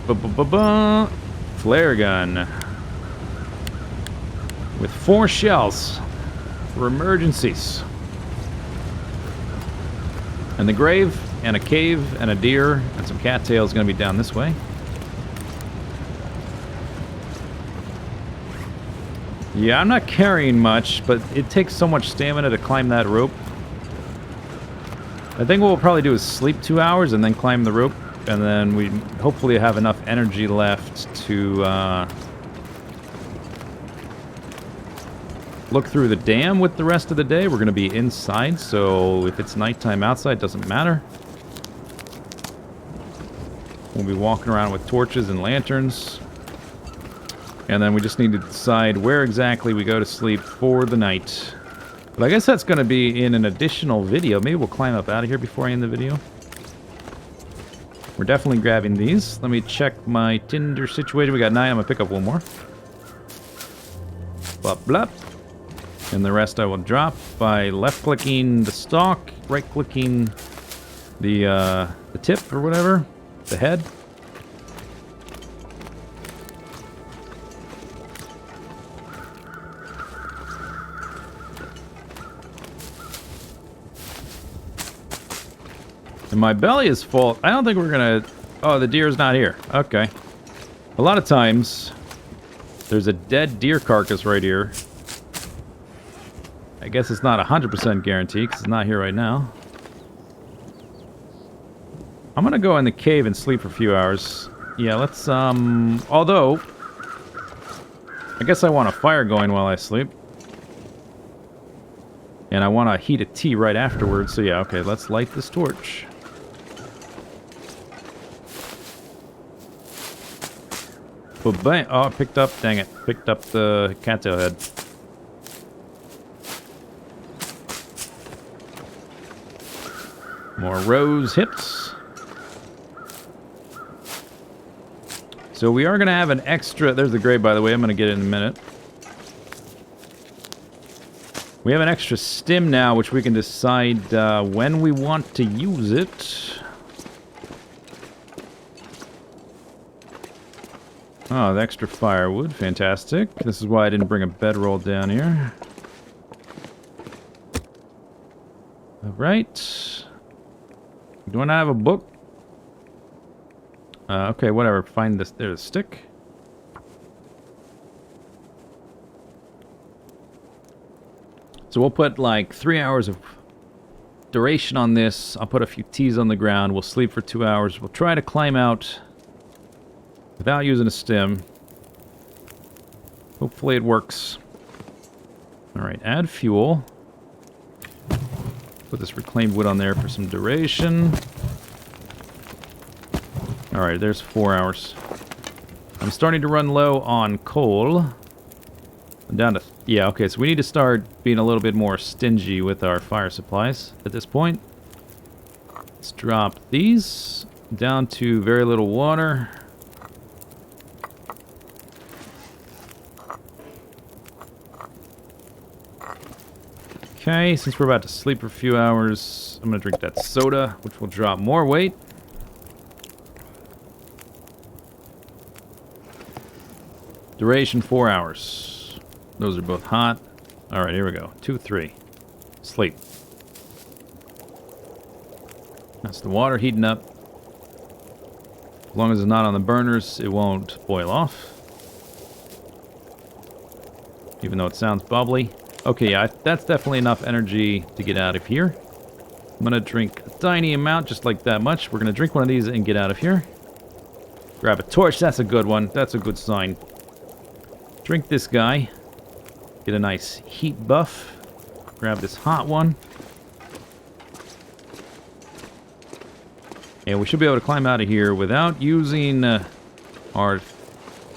flare gun with 4 shells for emergencies. And the grave and a cave and a deer and some cattails going to be down this way. Yeah, I'm not carrying much, but it takes so much stamina to climb that rope. I think what we'll probably do is sleep 2 hours and then climb the rope. And then we hopefully have enough energy left to look through the dam with the rest of the day. We're going to be inside, so if it's nighttime outside, it doesn't matter. We'll be walking around with torches and lanterns. And then we just need to decide where exactly we go to sleep for the night. But I guess that's going to be in an additional video. Maybe we'll climb up out of here before I end the video. We're definitely grabbing these. Let me check my tinder situation. We got 9. I'm going to pick up 1 more. Blop, blop. And the rest I will drop by left-clicking the stalk, right-clicking the tip or whatever, the head. And my belly is full. I don't think we're gonna... Oh, the deer's not here. Okay. A lot of times, there's a dead deer carcass right here. I guess it's not 100% guaranteed, because it's not here right now. I'm gonna go in the cave and sleep for a few hours. Yeah, let's, although... I guess I want a fire going while I sleep. And I want to heat a tea right afterwards, so yeah, okay, let's light this torch. But bang! Oh, I picked up, dang it. Picked up the cattail head. More rose hips. So we are going to have an extra... There's the grave, by the way. I'm going to get it in a minute. We have an extra stim now, which we can decide when we want to use it. Oh, the extra firewood. Fantastic. This is why I didn't bring a bedroll down here. Alright. Do I not have a book? Okay, whatever. Find this. There's a stick. So we'll put like 3 hours of duration on this. I'll put a few teas on the ground. We'll sleep for 2 hours. We'll try to climb out without using a stim. Hopefully it works. Alright, add fuel. Put this reclaimed wood on there for some duration. Alright, there's 4 hours. I'm starting to run low on coal. I'm down to... Yeah, okay, so we need to start being a little bit more stingy with our fire supplies at this point. Let's drop these down to very little water. Okay, since we're about to sleep for a few hours, I'm going to drink that soda, which will drop more weight. Duration 4 hours. Those are both hot. Alright, here we go. 2, 3. Sleep. That's the water heating up. As long as it's not on the burners, it won't boil off. even though it sounds bubbly. Okay, yeah, that's definitely enough energy to get out of here. I'm gonna drink a tiny amount, just like that much. We're gonna drink one of these and get out of here. Grab a torch, that's a good one. That's a good sign. Drink this guy. Get a nice heat buff. Grab this hot one. And we should be able to climb out of here without using our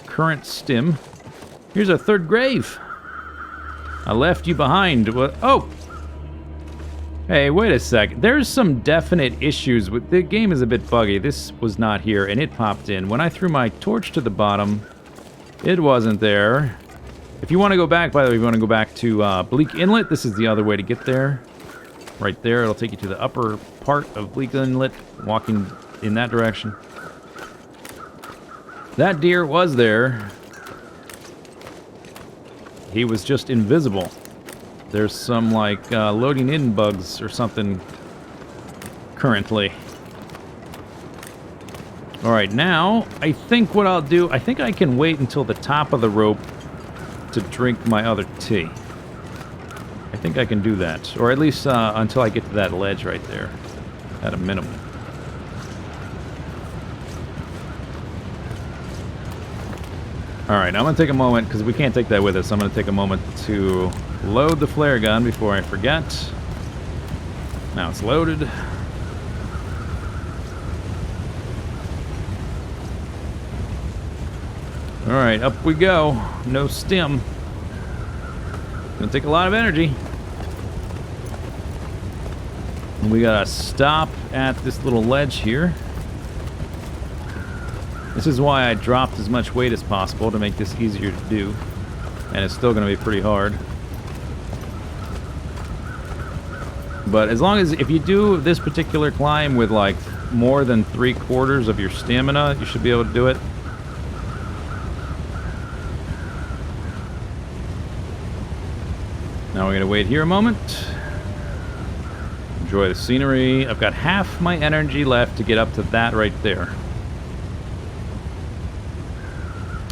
current stim. Here's our third grave. I left you behind. What? Oh! Hey, wait a sec. There's some definite issues with... The game is a bit buggy. This was not here, and it popped in. When I threw my torch to the bottom, it wasn't there. If you want to go back, by the way, if you want to go back to Bleak Inlet, this is the other way to get there. Right there, it'll take you to the upper part of Bleak Inlet, walking in that direction. That deer was there. He was just invisible. There's some, like, loading in bugs or something currently. Alright, now, I think what I'll do, I think I can wait until the top of the rope to drink my other tea. I think I can do that. Or at least until I get to that ledge right there, at a minimum. Alright, I'm going to take a moment, because we can't take that with us. I'm going to take a moment to load the flare gun before I forget. Now it's loaded. Alright, up we go. No stim. Gonna take a lot of energy. And we gotta stop at this little ledge here. This is why I dropped as much weight as possible to make this easier to do. And it's still gonna be pretty hard. But as long as, if you do this particular climb with like more than 3/4 of your stamina, you should be able to do it. Now we're going to wait here a moment. Enjoy the scenery. I've got half my energy left to get up to that right there.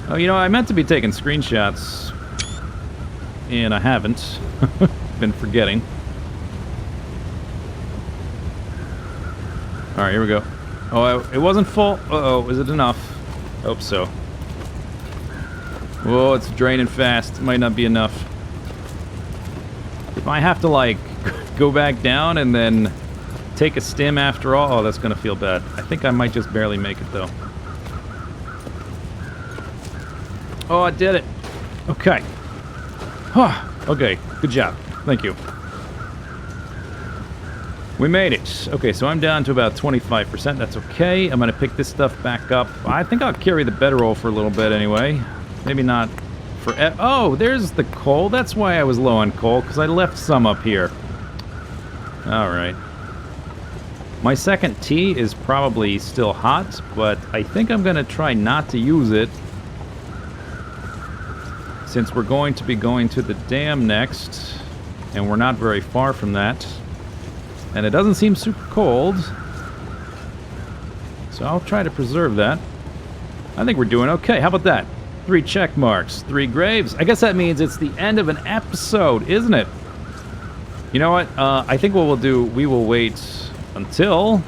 Oh, you know, I meant to be taking screenshots. And I haven't. Been forgetting. Alright, here we go. Oh, it wasn't full. Uh-oh, is it enough? Hope so. Whoa, it's draining fast. It might not be enough. If I have to, like, go back down and then take a stim after all, oh, that's gonna feel bad. I think I might just barely make it, though. Oh, I did it. Okay. Okay, good job. Thank you. We made it. Okay, so I'm down to about 25%. That's okay. I'm gonna pick this stuff back up. I think I'll carry the bedroll for a little bit anyway. Maybe not... Oh, there's the coal. That's why I was low on coal, because I left some up here. Alright. My second tea is probably still hot, but I think I'm going to try not to use it, since we're going to be going to the dam next, and we're not very far from that. And it doesn't seem super cold, so I'll try to preserve that. I think we're doing okay. How about that? 3 check marks, 3 graves. I guess that means it's the end of an episode, isn't it? You know what? I think what we'll do, we will wait until...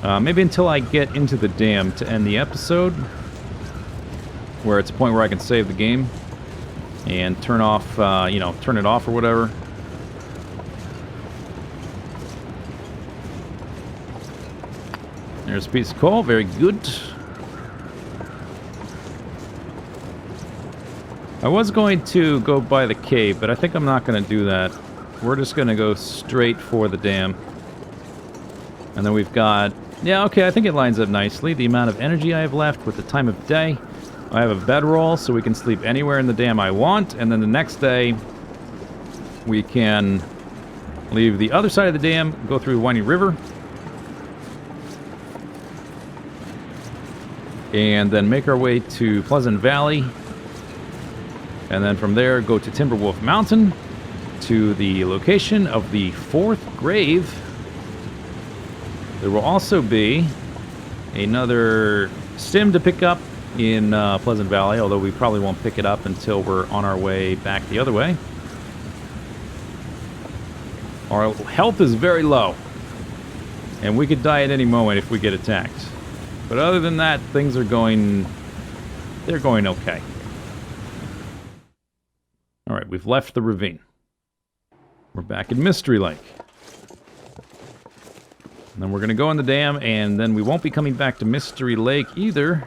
maybe until I get into the dam to end the episode. Where it's a point where I can save the game. And turn off, you know, turn it off or whatever. There's a piece of coal, very good. I was going to go by the cave, but I think I'm not going to do that. We're just going to go straight for the dam. And then we've got... Yeah, okay, I think it lines up nicely. The amount of energy I have left with the time of day. I have a bedroll, so we can sleep anywhere in the dam I want. And then the next day, we can leave the other side of the dam, go through the Winding River. And then make our way to Pleasant Valley. And then from there, go to Timberwolf Mountain, to the location of the 4th grave. There will also be another stim to pick up in Pleasant Valley, although we probably won't pick it up until we're on our way back the other way. Our health is very low, and we could die at any moment if we get attacked. But other than that, things are going... they're going okay. Alright, we've left the ravine. We're back in Mystery Lake. And then we're going to go in the dam, and then we won't be coming back to Mystery Lake either.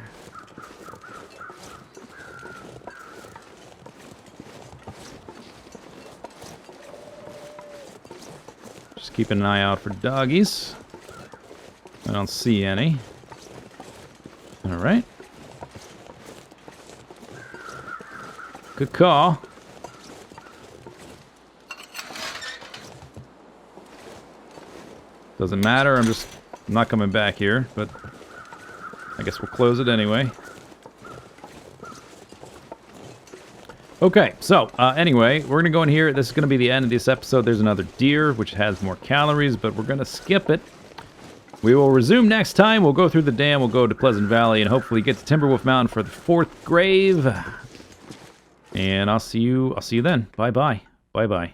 Just keeping an eye out for doggies. I don't see any. Alright. Good call. Doesn't matter, I'm not coming back here, but I guess we'll close it anyway. Okay, so, anyway, we're going to go in here. This is going to be the end of this episode. There's another deer, which has more calories, but we're going to skip it. We will resume next time. We'll go through the dam, we'll go to Pleasant Valley, and hopefully get to Timberwolf Mountain for the 4th grave. And I'll see you then. Bye-bye. Bye-bye.